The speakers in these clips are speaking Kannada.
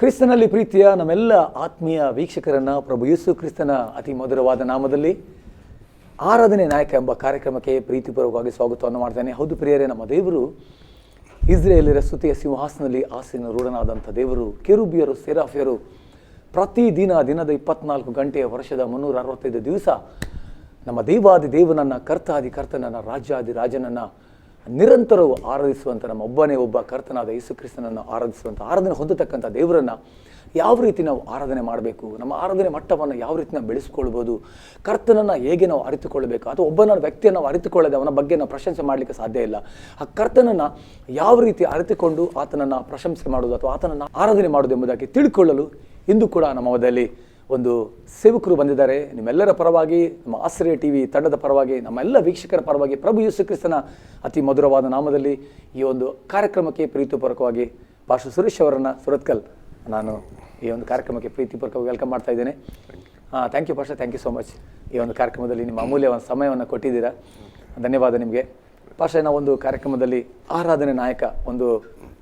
ಕ್ರಿಸ್ತನಲ್ಲಿ ಪ್ರೀತಿಯ ನಮ್ಮೆಲ್ಲ ಆತ್ಮೀಯ ವೀಕ್ಷಕರನ್ನು ಪ್ರಭು ಯೇಸು ಕ್ರಿಸ್ತನ ಅತಿ ಮಧುರವಾದ ನಾಮದಲ್ಲಿ ಆರಾಧನೆ ನಾಯಕ ಎಂಬ ಕಾರ್ಯಕ್ರಮಕ್ಕೆ ಪ್ರೀತಿಪೂರ್ವಕವಾಗಿ ಸ್ವಾಗತವನ್ನು ಮಾಡ್ತೇನೆ. ಹೌದು ಪ್ರಿಯರೇ, ನಮ್ಮ ದೇವರು ಇಸ್ರೇಲಿಯರ ಸ್ತುತಿಯ ಸಿಂಹಾಸನದಲ್ಲಿ ಆಸೀನ ರೂಢನಾದಂಥ ದೇವರು, ಕೆರೂಬಿಯರು, ಸೆರಾಫಿಯರು ಪ್ರತಿದಿನ ದಿನದ 24 ಗಂಟೆಯ ವರ್ಷದ 365 ದಿವಸ ನಮ್ಮ ದೇವಾದಿ ದೇವನನ್ನು, ಕರ್ತಾದಿ ಕರ್ತನನ್ನು, ರಾಜ್ಯಾದಿ ರಾಜನನ್ನು ನಿರಂತರವೂ ಆರಾಧಿಸುವಂಥ ನಮ್ಮ ಒಬ್ಬನೇ ಒಬ್ಬ ಕರ್ತನಾದ ಯೇಸು ಕ್ರಿಸ್ತನನ್ನು ಆರಾಧಿಸುವಂಥ, ಆರಾಧನೆ ಹೊಂದತಕ್ಕಂಥ ದೇವರನ್ನು ಯಾವ ರೀತಿ ನಾವು ಆರಾಧನೆ ಮಾಡಬೇಕು, ನಮ್ಮ ಆರಾಧನೆ ಮಟ್ಟವನ್ನು ಯಾವ ರೀತಿ ನಾವು ಬೆಳೆಸ್ಕೊಳ್ಬೋದು, ಕರ್ತನನ್ನು ಹೇಗೆ ನಾವು ಅರಿತುಕೊಳ್ಳಬೇಕು, ಅಥವಾ ಒಬ್ಬನ ವ್ಯಕ್ತಿಯನ್ನು ನಾವು ಅರಿತುಕೊಳ್ಳದೆ ಅವನ ಬಗ್ಗೆ ನಾವು ಪ್ರಶಂಸೆ ಮಾಡಲಿಕ್ಕೆ ಸಾಧ್ಯ ಇಲ್ಲ. ಆ ಕರ್ತನನ್ನು ಯಾವ ರೀತಿ ಅರಿತುಕೊಂಡು ಆತನನ್ನು ಪ್ರಶಂಸೆ ಮಾಡೋದು ಅಥವಾ ಆತನನ್ನು ಆರಾಧನೆ ಮಾಡೋದು ಎಂಬುದಾಗಿ ತಿಳ್ಕೊಳ್ಳಲು ಇಂದು ಕೂಡ ನಮ್ಮ ಮಧ್ಯದಲ್ಲಿ ಒಂದು ಸೇವಕರು ಬಂದಿದ್ದಾರೆ. ನಿಮ್ಮೆಲ್ಲರ ಪರವಾಗಿ, ನಮ್ಮ ಆಶ್ರಯ ಟಿವಿ ತಂಡದ ಪರವಾಗಿ, ನಮ್ಮೆಲ್ಲ ವೀಕ್ಷಕರ ಪರವಾಗಿ ಪ್ರಭು ಯೇಸು ಕ್ರಿಸ್ತನ ಅತಿ ಮಧುರವಾದ ನಾಮದಲ್ಲಿ ಈ ಒಂದು ಕಾರ್ಯಕ್ರಮಕ್ಕೆ ಪ್ರೀತಿಪೂರ್ವಕವಾಗಿ ಪಾಸ್ಟರ್ ಸುರೇಶ್ ಅವರನ್ನು, ಸುರತ್ಕಲ್, ನಾನು ಈ ಒಂದು ಕಾರ್ಯಕ್ರಮಕ್ಕೆ ಪ್ರೀತಿಪೂರ್ವಕವಾಗಿ ವೆಲ್ಕಮ್ ಮಾಡ್ತಾ ಇದ್ದೇನೆ. Thank you pastor, thank you so much. ಈ ಒಂದು ಕಾರ್ಯಕ್ರಮದಲ್ಲಿ ನಿಮ್ಮ ಅಮೂಲ್ಯವಾದ ಸಮಯವನ್ನು ಕೊಟ್ಟಿದ್ದೀರಾ, ಧನ್ಯವಾದ ನಿಮಗೆ. ಪಾಸ್ಟರ್, ನಾವು ಒಂದು ಕಾರ್ಯಕ್ರಮದಲ್ಲಿ ಆರಾಧನೆ ನಾಯಕ, ಒಂದು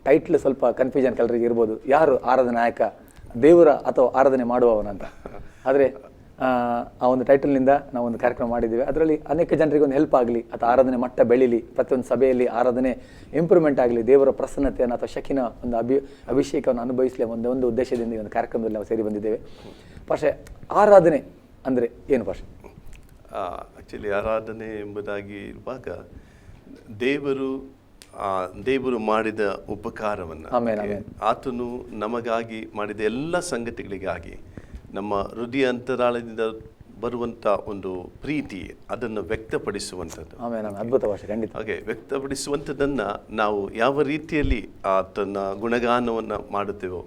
ಟೈಟ್ಲ್ ಸ್ವಲ್ಪ ಕನ್ಫ್ಯೂಷನ್ ಕೆಲವರಿಗೆ ಇರ್ಬೋದು, ಯಾರು ಆರಾಧನೆ ನಾಯಕ, ದೇವರ ಅಥವಾ ಆರಾಧನೆ ಮಾಡುವವನಂತ. ಆದರೆ ಆ ಒಂದು ಟೈಟಲ್ನಿಂದ ನಾವು ಒಂದು ಕಾರ್ಯಕ್ರಮ ಮಾಡಿದ್ದೀವಿ. ಅದರಲ್ಲಿ ಅನೇಕ ಜನರಿಗೆ ಒಂದು ಹೆಲ್ಪ್ ಆಗಲಿ, ಅಥವಾ ಆರಾಧನೆ ಮಟ್ಟ ಬೆಳೀಲಿ, ಪ್ರತಿಯೊಂದು ಸಭೆಯಲ್ಲಿ ಆರಾಧನೆ ಇಂಪ್ರೂವ್ಮೆಂಟ್ ಆಗಲಿ, ದೇವರ ಪ್ರಸನ್ನತೆಯನ್ನು ಅಥವಾ ಶಕಿನ ಒಂದು ಅಭಿಷೇಕವನ್ನು ಅನುಭವಿಸಲಿ ಒಂದು ಉದ್ದೇಶದಿಂದ ಈ ಒಂದು ಕಾರ್ಯಕ್ರಮದಲ್ಲಿ ನಾವು ಸೇರಿ ಬಂದಿದ್ದೇವೆ. ಪಾಷೆ, ಆರಾಧನೆ ಅಂದರೆ ಏನು ಪಾಷೆ? ಆ್ಯಕ್ಚುಲಿ ಆರಾಧನೆ ಎಂಬುದಾಗಿ ಇರುವಾಗ ದೇವರು ಮಾಡಿದ ಉಪಕಾರವನ್ನು, ಆತನು ನಮಗಾಗಿ ಮಾಡಿದ ಎಲ್ಲ ಸಂಗತಿಗಳಿಗಾಗಿ ನಮ್ಮ ಹೃದಯ ಅಂತರಾಳದಿಂದ ಬರುವಂಥ ಒಂದು ಪ್ರೀತಿ, ಅದನ್ನು ವ್ಯಕ್ತಪಡಿಸುವಂಥದ್ದು. ಅದ್ಭುತ ಭಾಷೆ, ಖಂಡಿತ. ಹಾಗೆ ವ್ಯಕ್ತಪಡಿಸುವಂಥದ್ದನ್ನು ನಾವು ಯಾವ ರೀತಿಯಲ್ಲಿ ಆತನ ಗುಣಗಾನವನ್ನು ಮಾಡುತ್ತೇವೋ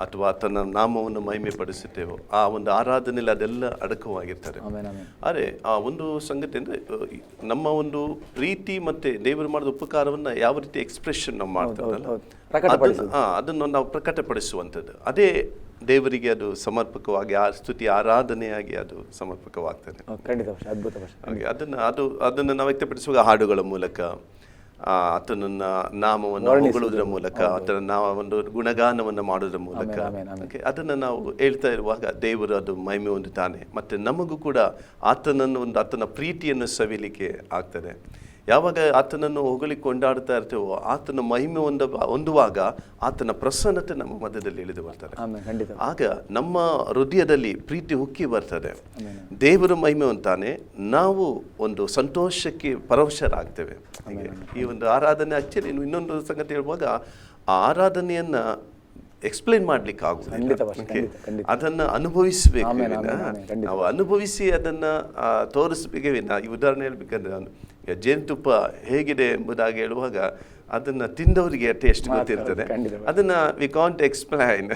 ಅಥವಾ ಆತನ ನಾಮವನ್ನು ಮಹಿಮೆ ಪಡಿಸುತ್ತೇವೋ, ಆ ಒಂದು ಆರಾಧನೆಯಲ್ಲಿ ಅದೆಲ್ಲ ಅಡಕವಾಗಿರ್ತಾರೆ. ಆದರೆ ಆ ಒಂದು ಸಂಗತಿ ಅಂದರೆ ನಮ್ಮ ಒಂದು ಪ್ರೀತಿ ಮತ್ತು ದೇವರು ಮಾಡಿದ ಉಪಕಾರವನ್ನು ಯಾವ ರೀತಿ ಎಕ್ಸ್ಪ್ರೆಷನ್ ನಾವು ಮಾಡ್ತಾರಲ್ಲ, ಅದನ್ನು ನಾವು ಪ್ರಕಟಪಡಿಸುವಂಥದ್ದು, ಅದೇ ದೇವರಿಗೆ ಅದು ಸಮರ್ಪಕವಾಗಿ ಸ್ತುತಿ ಆರಾಧನೆಯಾಗಿ ಅದು ಸಮರ್ಪಕವಾಗ್ತದೆ. ಹಾಗೆ ಅದನ್ನು ನಾವು ವ್ಯಕ್ತಪಡಿಸುವಾಗ ಹಾಡುಗಳ ಮೂಲಕ, ಆತನನ್ನ ನಾಮವನ್ನು ಹೊಗಳುವುದರ ಮೂಲಕ, ಆತನ ಒಂದು ಗುಣಗಾನವನ್ನು ಮಾಡೋದ್ರ ಮೂಲಕ, ಅದನ್ನು ನಾವು ಹೇಳ್ತಾ ಇರುವಾಗ ದೇವರು ಅದು ಮಹಿಮೆ ಹೊಂದುತ್ತಾನೆ. ಮತ್ತು ನಮಗೂ ಕೂಡ ಆತನ ಪ್ರೀತಿಯನ್ನು ಸವಿಲಿಕ್ಕೆ ಆಗ್ತದೆ. ಯಾವಾಗ ಆತನನ್ನು ಹೊಗಳಿ ಕೊಂಡಾಡ್ತಾ ಇರ್ತೇವೋ, ಆತನ ಮಹಿಮೆ ಹೊಂದುವಾಗ ಆತನ ಪ್ರಸನ್ನತೆ ನಮ್ಮ ಮಧ್ಯದಲ್ಲಿ ಇಳಿದು ಬರ್ತಾರೆ. ಆಗ ನಮ್ಮ ಹೃದಯದಲ್ಲಿ ಪ್ರೀತಿ ಉಕ್ಕಿ ಬರ್ತದೆ, ದೇವರು ಮಹಿಮೆ ಹೊಂತಾನೆ, ನಾವು ಒಂದು ಸಂತೋಷಕ್ಕೆ ಪರವಶರಾಗ್ತೇವೆ. ಹೀಗೆ ಈ ಒಂದು ಆರಾಧನೆ, ಆಕ್ಚುಲಿ ಇನ್ನೊಂದು ಸಂಗತಿ ಹೇಳುವಾಗ, ಆ ಆರಾಧನೆಯನ್ನ ಎಕ್ಸ್ಪ್ಲೇನ್ ಮಾಡ್ಲಿಕ್ಕೆ ಆಗುದಿಲ್ಲ, ಅದನ್ನ ಅನುಭವಿಸ್ಬೇಕು. ನಾವು ಅನುಭವಿಸಿ ಅದನ್ನ ತೋರಿಸ್ಬೇಕೇ. ಈ ಉದಾಹರಣೆ ಹೇಳ್ಬೇಕಂದ್ರೆ, ನಾನು ಜೇನುತುಪ್ಪ ಹೇಗಿದೆ ಎಂಬುದಾಗಿ ಹೇಳುವಾಗ ಅದನ್ನ ತಿಂದವರಿಗೆ ಟೇಸ್ಟ್ ಗೊತ್ತಿರ್ತದೆ, ಅದನ್ನ ವಿ ಕಾಂಟ್ ಎಕ್ಸ್ಪ್ಲೈನ್,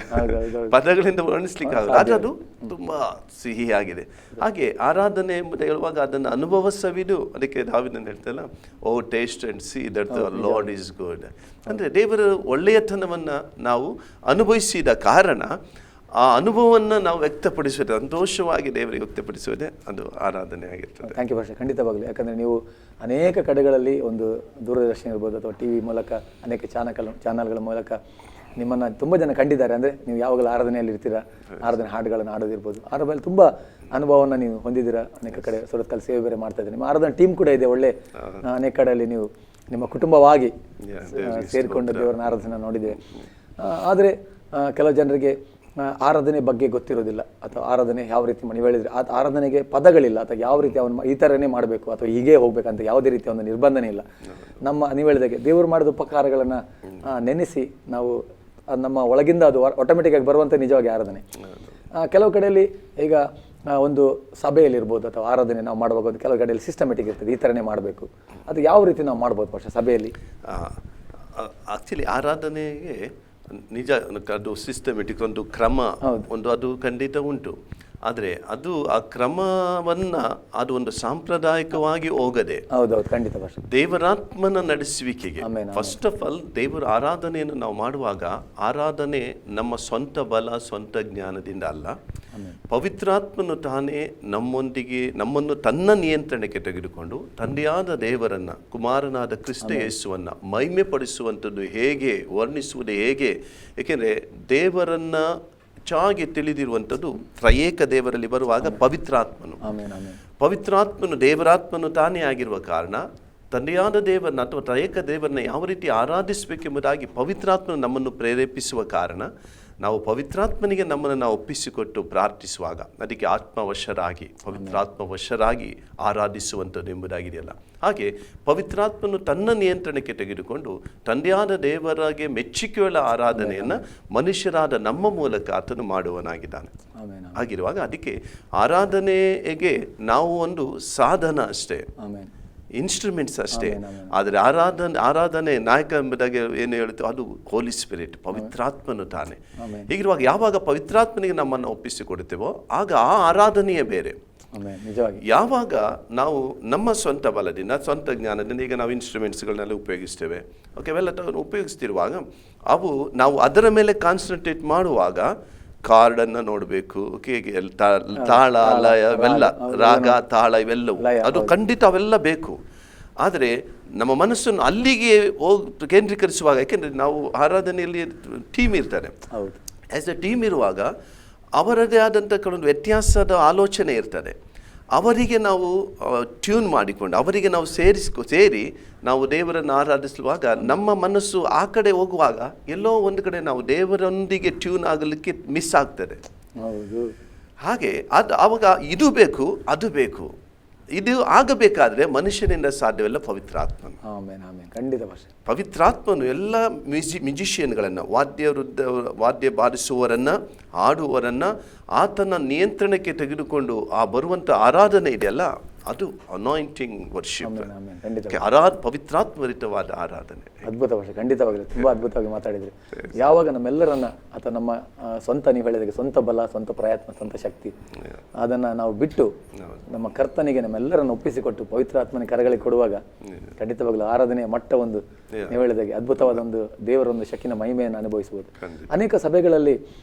ಪದಗಳಿಂದ ವರ್ಣಿಸ್ಲಿಕ್ಕೆ ಆಗುತ್ತೆ, ಆದರೆ ಅದು ತುಂಬಾ ಸಿಹಿಯಾಗಿದೆ. ಹಾಗೆ ಆರಾಧನೆ ಎಂಬುದು ಹೇಳುವಾಗ ಅದನ್ನು ಅನುಭವ ಸವಿದು, ಅದಕ್ಕೆ ದಾವಿದನು ಹೇಳ್ತಲ್ಲ, O taste and see that the Lord is good. ಅಂದರೆ ದೇವರ ಒಳ್ಳೆಯತನವನ್ನು ನಾವು ಅನುಭವಿಸಿದ ಕಾರಣ ಆ ಅನುಭವವನ್ನು ನಾವು ವ್ಯಕ್ತಪಡಿಸೋದು, ಸಂತೋಷವಾಗಿ ದೇವರಿಗೆ ವ್ಯಕ್ತಪಡಿಸೋದೇ ಅದು ಆರಾಧನೆ ಆಗಿರ್ತದೆ. ಥ್ಯಾಂಕ್ ಯು ಭಾಷೆ, ಖಂಡಿತವಾಗಲಿ. ಯಾಕಂದರೆ ನೀವು ಅನೇಕ ಕಡೆಗಳಲ್ಲಿ, ಒಂದು ದೂರದರ್ಶನ ಇರ್ಬೋದು ಅಥವಾ ಟಿ ವಿ ಮೂಲಕ, ಅನೇಕ ಚಾನಲ್ಗಳ ಮೂಲಕ ನಿಮ್ಮನ್ನು ತುಂಬ ಜನ ಕಂಡಿದ್ದಾರೆ. ಅಂದರೆ ನೀವು ಯಾವಾಗಲೂ ಆರಾಧನೆಯಲ್ಲಿ ಇರ್ತೀರಾ, ಆರಾಧನೆ ಹಾಡುಗಳನ್ನು ಆಡೋದಿರ್ಬೋದು, ಅದರ ಮೇಲೆ ತುಂಬ ಅನುಭವವನ್ನು ನೀವು ಹೊಂದಿದ್ದೀರಾ. ಅನೇಕ ಕಡೆ ಸುರತ್ಕಲ್ ಸೇವೆ ಬೇರೆ ಮಾಡ್ತಾ ಇದ್ದೀರಿ, ನಿಮ್ಮ ಆರಾಧನೆ ಟೀಮ್ ಕೂಡ ಇದೆ, ಒಳ್ಳೆ ಅನೇಕ ಕಡೆಯಲ್ಲಿ ನೀವು ನಿಮ್ಮ ಕುಟುಂಬವಾಗಿ ಸೇರಿಕೊಂಡು ದೇವರನ್ನ ಆರಾಧನೆ ನೋಡಿದ್ದೇವೆ. ಆದರೆ ಕೆಲವು ಜನರಿಗೆ ಆರಾಧನೆ ಬಗ್ಗೆ ಗೊತ್ತಿರೋದಿಲ್ಲ, ಅಥವಾ ಆರಾಧನೆ ಯಾವ ರೀತಿ ನೀವು ಹೇಳಿದ್ರೆ ಆರಾಧನೆಗೆ ಪದಗಳಿಲ್ಲ, ಅಥವಾ ಯಾವ ರೀತಿ ಅವನು ಈ ಥರನೇ ಮಾಡಬೇಕು ಅಥವಾ ಹೀಗೇ ಹೋಗ್ಬೇಕಂತ ಯಾವುದೇ ರೀತಿಯ ಒಂದು ನಿರ್ಬಂಧನೆ ಇಲ್ಲ. ನೀವು ಹೇಳಿದಾಗೆ ದೇವರು ಮಾಡಿದ ಉಪಕಾರಗಳನ್ನು ನೆನೆಸಿ ನಾವು ನಮ್ಮ ಒಳಗಿಂದ ಅದು ಆಟೋಮೆಟಿಕ್ಕಾಗಿ ಬರುವಂಥ ನಿಜವಾಗಿ ಆರಾಧನೆ. ಕೆಲವು ಕಡೆಯಲ್ಲಿ ಈಗ ಒಂದು ಸಭೆಯಲ್ಲಿರ್ಬೋದು ಅಥವಾ ಆರಾಧನೆ ನಾವು ಮಾಡುವಾಗ ಒಂದು ಕೆಲವು ಕಡೆಯಲ್ಲಿ ಸಿಸ್ಟಮೆಟಿಕ್ ಇರ್ತದೆ, ಈ ಥರನೇ ಮಾಡಬೇಕು, ಅದು ಯಾವ ರೀತಿ ನಾವು ಮಾಡ್ಬೋದು ಪಕ್ಷ ಸಭೆಯಲ್ಲಿ? ಆ್ಯಕ್ಚುಲಿ ಆರಾಧನೆಗೆ ನಿಜ ಅದು ಸಿಸ್ಟಮೆಟಿಕ್ ಒಂದು ಕ್ರಮ, ಅದು ಖಂಡಿತ ಉಂಟು. ಆದರೆ ಅದು ಆ ಕ್ರಮವನ್ನು ಅದು ಒಂದು ಸಾಂಪ್ರದಾಯಿಕವಾಗಿ ಹೋಗದೆ ಹೌದೌದು, ಖಂಡಿತ ಭಾಷೆ. ದೇವರಾತ್ಮನ ನಡೆಸುವಿಕೆಗೆ ಫಸ್ಟ್ ಆಫ್ ಆಲ್ ದೇವರ ಆರಾಧನೆಯನ್ನು ನಾವು ಮಾಡುವಾಗ ಆರಾಧನೆ ನಮ್ಮ ಸ್ವಂತ ಬಲ ಸ್ವಂತ ಜ್ಞಾನದಿಂದ ಅಲ್ಲ, ಪವಿತ್ರಾತ್ಮನು ತಾನೇ ನಮ್ಮನ್ನು ತನ್ನ ನಿಯಂತ್ರಣಕ್ಕೆ ತೆಗೆದುಕೊಂಡು ತಂದೆಯಾದ ದೇವರನ್ನ ಕುಮಾರನಾದ ಕ್ರಿಸ್ತ ಯೇಸುವನ್ನ ಮಹಿಮೆ ಪಡಿಸುವಂಥದ್ದು ಹೇಗೆ, ವರ್ಣಿಸುವುದು ಹೇಗೆ. ಏಕೆಂದರೆ ದೇವರನ್ನ ಹೆಚ್ಚಾಗಿ ತಿಳಿದಿರುವಂಥದ್ದು ತ್ರಯೇಕ ದೇವರಲ್ಲಿ ಬರುವಾಗ ಪವಿತ್ರಾತ್ಮನು ದೇವರಾತ್ಮನು ತಾನೇ ಆಗಿರುವ ಕಾರಣ ತಂದೆಯಾದ ದೇವರನ್ನ ಅಥವಾ ತ್ರಯೇಕ ದೇವರನ್ನ ಯಾವ ರೀತಿ ಆರಾಧಿಸಬೇಕೆಂಬುದಾಗಿ ಪವಿತ್ರಾತ್ಮನು ನಮ್ಮನ್ನು ಪ್ರೇರೇಪಿಸುವ ಕಾರಣ ನಾವು ಪವಿತ್ರಾತ್ಮನಿಗೆ ನಮ್ಮನ್ನು ನಾವು ಒಪ್ಪಿಸಿಕೊಟ್ಟು ಪ್ರಾರ್ಥಿಸುವಾಗ ಅದಕ್ಕೆ ಪವಿತ್ರಾತ್ಮವಶರಾಗಿ ಆರಾಧಿಸುವಂಥದ್ದು ಎಂಬುದಾಗಿದೆಯಲ್ಲ. ಹಾಗೆ ಪವಿತ್ರಾತ್ಮನು ತನ್ನ ನಿಯಂತ್ರಣಕ್ಕೆ ತೆಗೆದುಕೊಂಡು ತಂದೆಯಾದ ದೇವರಿಗೆ ಮೆಚ್ಚುಗೆಯುಳ್ಳ ಆರಾಧನೆಯನ್ನು ಮನುಷ್ಯರಾದ ನಮ್ಮ ಮೂಲಕ ಆತನು ಮಾಡುವನಾಗಿದ್ದಾನೆ. ಹಾಗಿರುವಾಗ ಅದಕ್ಕೆ ಆರಾಧನೆಗೆ ನಾವು ಒಂದು ಸಾಧನ ಅಷ್ಟೇ, ಇನ್ಸ್ಟ್ರೂಮೆಂಟ್ಸ್ ಅಷ್ಟೇ. ಆದರೆ ಆರಾಧನೆ ನಾಯಕ ಎಂಬುದಾಗಿ ಏನು ಹೇಳುತ್ತೋ ಅದು ಹೋಲಿ ಸ್ಪಿರಿಟ್, ಪವಿತ್ರಾತ್ಮನು ತಾನೆ. ಹೀಗಿರುವಾಗ ಯಾವಾಗ ಪವಿತ್ರಾತ್ಮನಿಗೆ ನಮ್ಮನ್ನು ಒಪ್ಪಿಸಿಕೊಡುತ್ತೇವೋ ಆಗ ಆ ಆರಾಧನೆಯೇ ಬೇರೆ. ಯಾವಾಗ ನಾವು ನಮ್ಮ ಸ್ವಂತ ಬಲದಿಂದ ಸ್ವಂತ ಜ್ಞಾನದಿಂದ ಈಗ ನಾವು ಇನ್ಸ್ಟ್ರೂಮೆಂಟ್ಸ್ಗಳನ್ನೆಲ್ಲ ಉಪಯೋಗಿಸ್ತೇವೆ, ಓಕೆ, ಅವೆಲ್ಲ ಉಪಯೋಗಿಸ್ತಿರುವಾಗ ನಾವು ಅದರ ಮೇಲೆ ಕಾನ್ಸಂಟ್ರೇಟ್ ಮಾಡುವಾಗ ಕಾರ್ಡನ್ನು ನೋಡಬೇಕು, ತಾಳ ಲಯ ಇವೆಲ್ಲ, ರಾಗ ತಾಳ ಇವೆಲ್ಲವು ಅದು ಖಂಡಿತ ಅವೆಲ್ಲ ಬೇಕು. ಆದರೆ ನಮ್ಮ ಮನಸ್ಸನ್ನು ಅಲ್ಲಿಗೆ ಕೇಂದ್ರೀಕರಿಸುವಾಗ, ಯಾಕೆಂದರೆ ನಾವು ಆರಾಧನೆಯಲ್ಲಿ ಟೀಮ್ ಇರ್ತಾರೆ, ಆ್ಯಸ್ ಎ ಟೀಮ್ ಇರುವಾಗ ಅವರದೇ ಆದಂಥ ಕೆಲವೊಂದು ವ್ಯತ್ಯಾಸದ ಆಲೋಚನೆ ಇರ್ತದೆ. ಅವರಿಗೆ ನಾವು ಟ್ಯೂನ್ ಮಾಡಿಕೊಂಡು ಅವರಿಗೆ ನಾವು ಸೇರಿ ನಾವು ದೇವರನ್ನು ಆರಾಧಿಸುವಾಗ ನಮ್ಮ ಮನಸ್ಸು ಆ ಕಡೆ ಹೋಗುವಾಗ ಎಲ್ಲೋ ಒಂದು ಕಡೆ ನಾವು ದೇವರೊಂದಿಗೆ ಟ್ಯೂನ್ ಆಗಲಿಕ್ಕೆ ಮಿಸ್ ಆಗ್ತದೆ. ಹಾಗೆ ಆವಾಗ ಇದು ಬೇಕು ಅದು ಬೇಕು, ಇದು ಆಗಬೇಕಾದ್ರೆ ಮನುಷ್ಯನಿಂದ ಸಾಧ್ಯವಿಲ್ಲ, ಪವಿತ್ರಾತ್ಮನು. ಪವಿತ್ರಾತ್ಮನು ಎಲ್ಲ ಮ್ಯೂಸಿಷಿಯನ್ಗಳನ್ನು ವಾದ್ಯ ಬಾರಿಸುವವರನ್ನು ಹಾಡುವವರನ್ನು ಆತನ ನಿಯಂತ್ರಣಕ್ಕೆ ತೆಗೆದುಕೊಂಡು ಆ ಬರುವಂಥ ಆರಾಧನೆ ಇದೆಯಲ್ಲ ಅದು ಅನಾಯಿಂಟಿಂಗ್ ವರ್ಷಿಪ್, ಪವಿತ್ರಾತ್ಮರಿತವಾದ ಆರಾಧನೆ. ಅದ್ಭುತ ಭಾಷೆ, ಖಂಡಿತವಾಗಲಿ ತುಂಬ ಅದ್ಭುತವಾಗಿ ಮಾತಾಡಿದ್ರಿ. ಯಾವಾಗ ನಮ್ಮೆಲ್ಲರನ್ನ ಅಥವಾ ನಮ್ಮ ಸ್ವಂತ, ನೀವು ಹೇಳಿದಾಗೆ ಸ್ವಂತ ಬಲ ಸ್ವಂತ ಪ್ರಯತ್ನ ಸ್ವಂತ ಶಕ್ತಿ ಅದನ್ನು ನಾವು ಬಿಟ್ಟು ನಮ್ಮ ಕರ್ತನಿಗೆ ನಮ್ಮೆಲ್ಲರನ್ನು ಒಪ್ಪಿಸಿಕೊಟ್ಟು ಪವಿತ್ರಾತ್ಮನ ಕರಗಳಿಗೆ ಕೊಡುವಾಗ ಖಂಡಿತವಾಗಲೂ ಆರಾಧನೆಯ ಮಟ್ಟ ಒಂದು ನೀವು ಹೇಳಿದಾಗೆ ಅದ್ಭುತವಾದ ಒಂದು ದೇವರ ಒಂದು ಶಕ್ತಿನ ಮಹಿಮೆಯನ್ನು ಅನುಭವಿಸಬಹುದು. ಅನೇಕ ಸಭೆಗಳಲ್ಲಿ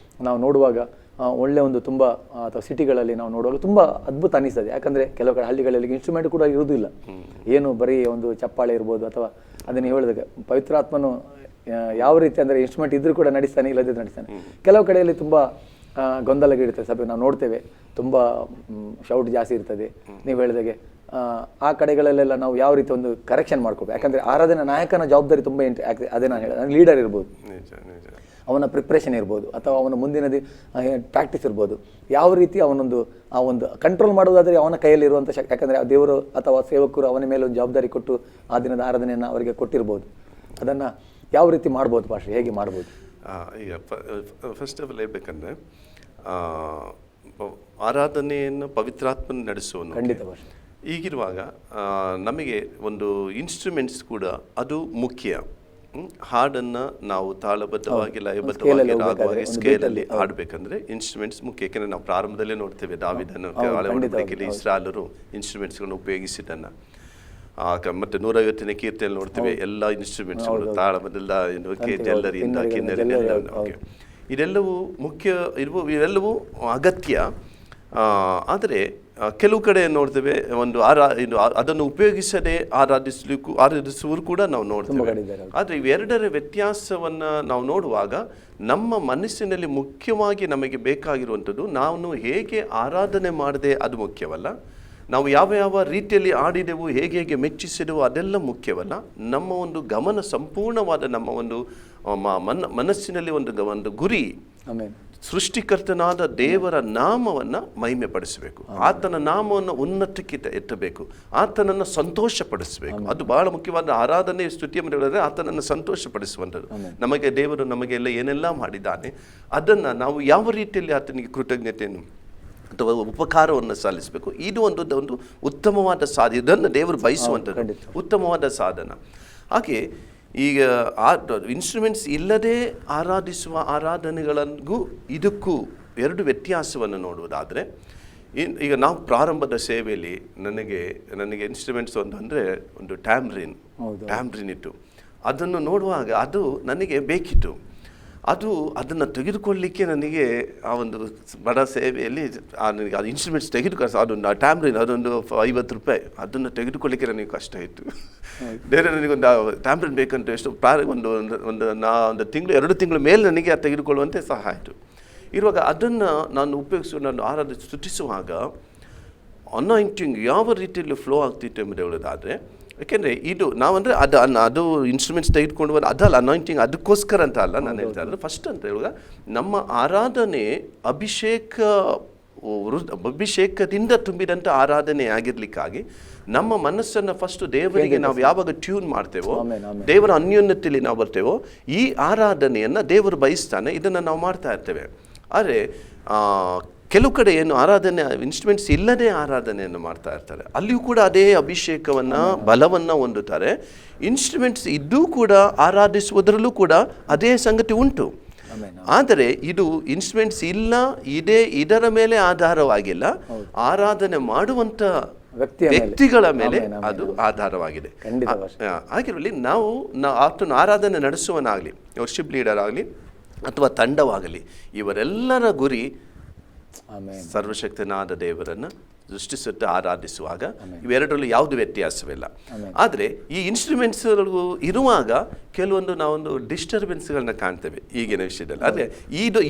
ನಾವು ನೋಡುವಾಗ ಒಳ್ಳೆ ಒಂದು ತುಂಬ ಅಥವಾ ಸಿಟಿಗಳಲ್ಲಿ ನಾವು ನೋಡುವಾಗ ತುಂಬ ಅದ್ಭುತ ಅನಿಸ್ತದೆ. ಯಾಕಂದರೆ ಕೆಲವು ಕಡೆ ಹಳ್ಳಿಗಳಲ್ಲಿ ಇನ್ಸ್ಟ್ರೂಮೆಂಟ್ ಕೂಡ ಇರುವುದಿಲ್ಲ, ಏನು ಬರೀ ಒಂದು ಚಪ್ಪಾಳೆ ಇರ್ಬೋದು ಅಥವಾ ಅದನ್ನು ಹೇಳಿದಾಗ ಪವಿತ್ರಾತ್ಮನು ಯಾವ ರೀತಿ ಅಂದರೆ ಇನ್ಸ್ಟ್ರೂಮೆಂಟ್ ಇದ್ರೂ ಕೂಡ ನಡೆಸ್ತಾನೆ, ಇಲ್ಲದಿದ್ದು ನಡೆಸ್ತಾನೆ. ಕೆಲವು ಕಡೆಯಲ್ಲಿ ತುಂಬ ಗೊಂದಲಗಿರ್ತದೆ ಸಭೆ, ನಾವು ನೋಡ್ತೇವೆ ತುಂಬ ಶೌಟ್ ಜಾಸ್ತಿ ಇರ್ತದೆ. ನೀವು ಹೇಳಿದಾಗೆ ಆ ಕಡೆಗಳಲ್ಲೆಲ್ಲ ನಾವು ಯಾವ ರೀತಿ ಒಂದು ಕರೆಕ್ಷನ್ ಮಾಡ್ಕೋಬೇಕು. ಯಾಕಂದರೆ ಆರಾಧನಾ ನಾಯಕನ ಜವಾಬ್ದಾರಿ ತುಂಬ ಅದೇ ನಾನು ಹೇಳಿದೆ, ಲೀಡರ್ ಇರ್ಬೋದು, ಅವನ ಪ್ರಿಪ್ರೇಷನ್ ಇರ್ಬೋದು ಅಥವಾ ಅವನ ಮುಂದಿನ ಪ್ರಾಕ್ಟೀಸ್ ಇರ್ಬೋದು, ಯಾವ ರೀತಿ ಅವನೊಂದು ಆ ಒಂದು ಕಂಟ್ರೋಲ್ ಮಾಡೋದಾದರೆ ಅವನ ಕೈಯಲ್ಲಿರುವಂಥ ಶಕ್ತಿ. ಯಾಕಂದರೆ ದೇವರು ಅಥವಾ ಸೇವಕರು ಅವನ ಮೇಲೆ ಒಂದು ಜವಾಬ್ದಾರಿ ಕೊಟ್ಟು ಆ ದಿನದ ಆರಾಧನೆಯನ್ನು ಅವರಿಗೆ ಕೊಟ್ಟಿರ್ಬೋದು. ಅದನ್ನು ಯಾವ ರೀತಿ ಮಾಡ್ಬೋದು ಭಾಷೆ, ಹೇಗೆ ಮಾಡ್ಬೋದು? ಈಗ ಫಸ್ಟ್ ಆಫ್ ಆಲ್ ಹೇಳ್ಬೇಕಂದ್ರೆ ಆರಾಧನೆಯನ್ನು ಪವಿತ್ರಾತ್ಮನ ನಡೆಸುವನು. ಖಂಡಿತ ಭಾಷೆ. ಈಗಿರುವಾಗ ನಮಗೆ ಒಂದು ಇನ್ಸ್ಟ್ರೂಮೆಂಟ್ಸ್ ಕೂಡ ಅದು ಮುಖ್ಯ. ಹಾಡನ್ನು ನಾವು ತಾಳಬದ್ಧವಾಗಿ ಲಯಬದ್ಧವಾಗಿ ರಾಗವಾಗಿ ಸ್ಕೇಲಲ್ಲಿ ಹಾಡಬೇಕಂದ್ರೆ ಇನ್ಸ್ಟ್ರೂಮೆಂಟ್ಸ್ ಮುಖ್ಯ. ಯಾಕೆಂದರೆ ನಾವು ಪ್ರಾರಂಭದಲ್ಲೇ ನೋಡ್ತೇವೆ ದಾವೀದನ ಒಡಂಬಡಿಕೆಯಲ್ಲಿ ಇಸ್ರಾಯೇಲರು ಇನ್ಸ್ಟ್ರೂಮೆಂಟ್ಸ್ಗಳನ್ನು ಉಪಯೋಗಿಸಿದ್ದನ್ನು. ಮತ್ತು 150ನೇ ಕೀರ್ತನೆಯಲ್ಲಿ ನೋಡ್ತೇವೆ ಎಲ್ಲ ಇನ್ಸ್ಟ್ರೂಮೆಂಟ್ಸ್ಗಳು ತಾಳಬದ್ಧ ಜಲ್ಲರಿಯಿಂದ ಕಿನ್ನರಿಯಿಂದ ಇದೆಲ್ಲವೂ ಮುಖ್ಯ ಇವೆಲ್ಲವೂ ಅಗತ್ಯ. ಆದರೆ ಕೆಲವು ಕಡೆ ನೋಡ್ತೇವೆ ಒಂದು ಅದನ್ನು ಉಪಯೋಗಿಸದೆ ಆರಾಧಿಸುವರು ಕೂಡ ನಾವು ನೋಡ್ತೇವೆ. ಆದರೆ ಇವೆರಡರ ವ್ಯತ್ಯಾಸವನ್ನು ನಾವು ನೋಡುವಾಗ ನಮ್ಮ ಮನಸ್ಸಿನಲ್ಲಿ ಮುಖ್ಯವಾಗಿ ನಮಗೆ ಬೇಕಾಗಿರುವಂಥದ್ದು ನಾವು ಹೇಗೆ ಆರಾಧನೆ ಮಾಡದೆ ಅದು ಮುಖ್ಯವಲ್ಲ, ನಾವು ಯಾವ ಯಾವ ರೀತಿಯಲ್ಲಿ ಆಡಿದೆವು, ಹೇಗೆ ಹೇಗೆ ಮೆಚ್ಚಿಸಿದೆವು ಅದೆಲ್ಲ ಮುಖ್ಯವಲ್ಲ. ನಮ್ಮ ಒಂದು ಗಮನ ಸಂಪೂರ್ಣವಾದ ನಮ್ಮ ಒಂದು ಮನಸ್ಸಿನಲ್ಲಿ ಒಂದು ಗುರಿ ಸೃಷ್ಟಿಕರ್ತನಾದ ದೇವರ ನಾಮವನ್ನು ಮಹಿಮೆ ಪಡಿಸಬೇಕು, ಆತನ ನಾಮವನ್ನು ಉನ್ನತಕ್ಕೆ ಎತ್ತಬೇಕು, ಆತನನ್ನು ಸಂತೋಷಪಡಿಸಬೇಕು. ಅದು ಬಹಳ ಮುಖ್ಯವಾದ ಆರಾಧನೆ ಸ್ತುತಿಯ ಮಾಡಿದರೆ ಆತನನ್ನು ಸಂತೋಷಪಡಿಸುವಂಥದ್ದು. ನಮಗೆ ದೇವರು ನಮಗೆಲ್ಲ ಏನೆಲ್ಲ ಮಾಡಿದ್ದಾನೆ ಅದನ್ನು ನಾವು ಯಾವ ರೀತಿಯಲ್ಲಿ ಆತನಿಗೆ ಕೃತಜ್ಞತೆಯನ್ನು ಅಥವಾ ಉಪಕಾರವನ್ನು ಸಲ್ಲಿಸಬೇಕು. ಇದು ಒಂದು ಉತ್ತಮವಾದ ಸಾಧನ, ಇದನ್ನು ದೇವರು ಬಯಸುವಂಥದ್ದು ಉತ್ತಮವಾದ ಸಾಧನ. ಹಾಗೆ ಈಗ ಇನ್ಸ್ಟ್ರೂಮೆಂಟ್ಸ್ ಇಲ್ಲದೆ ಆರಾಧಿಸುವ ಆರಾಧನೆಗಳಿಗೂ ಇದಕ್ಕೂ ಎರಡು ವ್ಯತ್ಯಾಸವನ್ನು ನೋಡುವುದಾದರೆ, ಈಗ ನಾವು ಪ್ರಾರಂಭದ ಸೇವೆಯಲ್ಲಿ ನನಗೆ ಇನ್ಸ್ಟ್ರೂಮೆಂಟ್ಸ್ ಅಂದರೆ ಒಂದು ಟ್ಯಾಮ್ರಿನ್ ಇತ್ತು. ಅದನ್ನು ನೋಡುವಾಗ ಅದು ನನಗೆ ಬೇಕಿತ್ತು. ಅದನ್ನು ತೆಗೆದುಕೊಳ್ಳಲಿಕ್ಕೆ ನನಗೆ ಆ ಒಂದು ಬಡ ಸೇವೆಯಲ್ಲಿ ನನಗೆ ಅದು ಇನ್ಸ್ಟ್ರೂಮೆಂಟ್ಸ್ ಅದೊಂದು ಟ್ಯಾಮ್ರಿನ್ ಅದೊಂದು 50 ರೂಪಾಯಿ, ಅದನ್ನು ತೆಗೆದುಕೊಳ್ಳಿಕ್ಕೆ ನನಗೆ ಕಷ್ಟ ಇತ್ತು. ಬೇರೆ ನನಗೊಂದು ಟ್ಯಾಮ್ರಿನ್ ಬೇಕಂತ ಎಷ್ಟು ಒಂದು ತಿಂಗಳು 2 ತಿಂಗಳ ಮೇಲೆ ನನಗೆ ಅದು ತೆಗೆದುಕೊಳ್ಳುವಂತೆ ಸಹ ಆಯಿತು. ಇರುವಾಗ ಅದನ್ನು ನಾನು ಉಪಯೋಗಿಸಿ ನಾನು ಆರಾಧನೆ ಸ್ತುತಿಸುವಾಗ ಅನಾಯಿಂಟಿಂಗ್ ಯಾವ ರೀತಿಯಲ್ಲಿ ಫ್ಲೋ ಆಗ್ತಿತ್ತು ಎಂಬುದು ಹೇಳೋದಾದರೆ, ಯಾಕೆಂದರೆ ಇದು ನಾವಂದರೆ ಅದು ಇನ್ಸ್ಟ್ರೂಮೆಂಟ್ಸ್ ತೆಗೆದುಕೊಂಡು ಬಂದು ಅದಲ್ಲ ಅನಾಯಿಂಟಿಂಗ್, ಅದಕ್ಕೋಸ್ಕರ ಅಂತ ಅಲ್ಲ ನಾನು ಹೇಳ್ತಾ ಇರೋದು. ಫಸ್ಟ್ ಅಂತ ಹೇಳುವಾಗ ನಮ್ಮ ಆರಾಧನೆ ಅಭಿಷೇಕದಿಂದ ತುಂಬಿದಂಥ ಆರಾಧನೆ ಆಗಿರ್ಲಿಕ್ಕಾಗಿ ನಮ್ಮ ಮನಸ್ಸನ್ನು ಫಸ್ಟ್ ದೇವರಿಗೆ ನಾವು ಯಾವಾಗ ಟ್ಯೂನ್ ಮಾಡ್ತೇವೋ, ದೇವರ ಅನ್ಯೋನ್ಯತೆಯಲ್ಲಿ ನಾವು ಬರ್ತೇವೋ, ಈ ಆರಾಧನೆಯನ್ನು ದೇವರು ಬಯಸ್ತಾನೆ. ಇದನ್ನು ನಾವು ಮಾಡ್ತಾ ಇರ್ತೇವೆ. ಆದರೆ ಕೆಲವು ಕಡೆ ಏನು ಆರಾಧನೆ ಇನ್ಸ್ಟ್ರೂಮೆಂಟ್ಸ್ ಇಲ್ಲದೆ ಆರಾಧನೆಯನ್ನು ಮಾಡ್ತಾ ಇರ್ತಾರೆ. ಅಲ್ಲಿಯೂ ಕೂಡ ಅದೇ ಅಭಿಷೇಕವನ್ನು ಬಲವನ್ನು ಹೊಂದುತ್ತಾರೆ. ಇನ್ಸ್ಟ್ರೂಮೆಂಟ್ಸ್ ಇದ್ದೂ ಕೂಡ ಆರಾಧಿಸುವುದರಲ್ಲೂ ಕೂಡ ಅದೇ ಸಂಗತಿ ಉಂಟು. ಆದರೆ ಇದು ಇನ್ಸ್ಟ್ರೂಮೆಂಟ್ಸ್ ಇದರ ಮೇಲೆ ಆಧಾರವಾಗಿಲ್ಲ, ಆರಾಧನೆ ಮಾಡುವಂಥ ವ್ಯಕ್ತಿಗಳ ಮೇಲೆ ಅದು ಆಧಾರವಾಗಿದೆ. ಹಾಗಿರಲಿ ನಾವು ಆತನ ಆರಾಧನೆ ನಡೆಸುವನಾಗಲಿ, ವರ್ಷಿಪ್ ಲೀಡರ್ ಆಗಲಿ ಅಥವಾ ತಂಡವಾಗಲಿ, ಇವರೆಲ್ಲರ ಗುರಿ ಸರ್ವಶಕ್ತನಾದ ದೇವರನ್ನು ಸೃಷ್ಟಿಸುತ್ತಾ ಆರಾಧಿಸುವಾಗ ಇವೆರಡರಲ್ಲೂ ಯಾವುದು ವ್ಯತ್ಯಾಸವಿಲ್ಲ. ಆದರೆ ಈ ಇನ್ಸ್ಟ್ರೂಮೆಂಟ್ಸ್ಗಳು ಇರುವಾಗ ಕೆಲವೊಂದು ನಾವೊಂದು ಡಿಸ್ಟರ್ಬೆನ್ಸ್ಗಳನ್ನ ಕಾಣ್ತೇವೆ ಈಗಿನ ವಿಷಯದಲ್ಲಿ. ಆದರೆ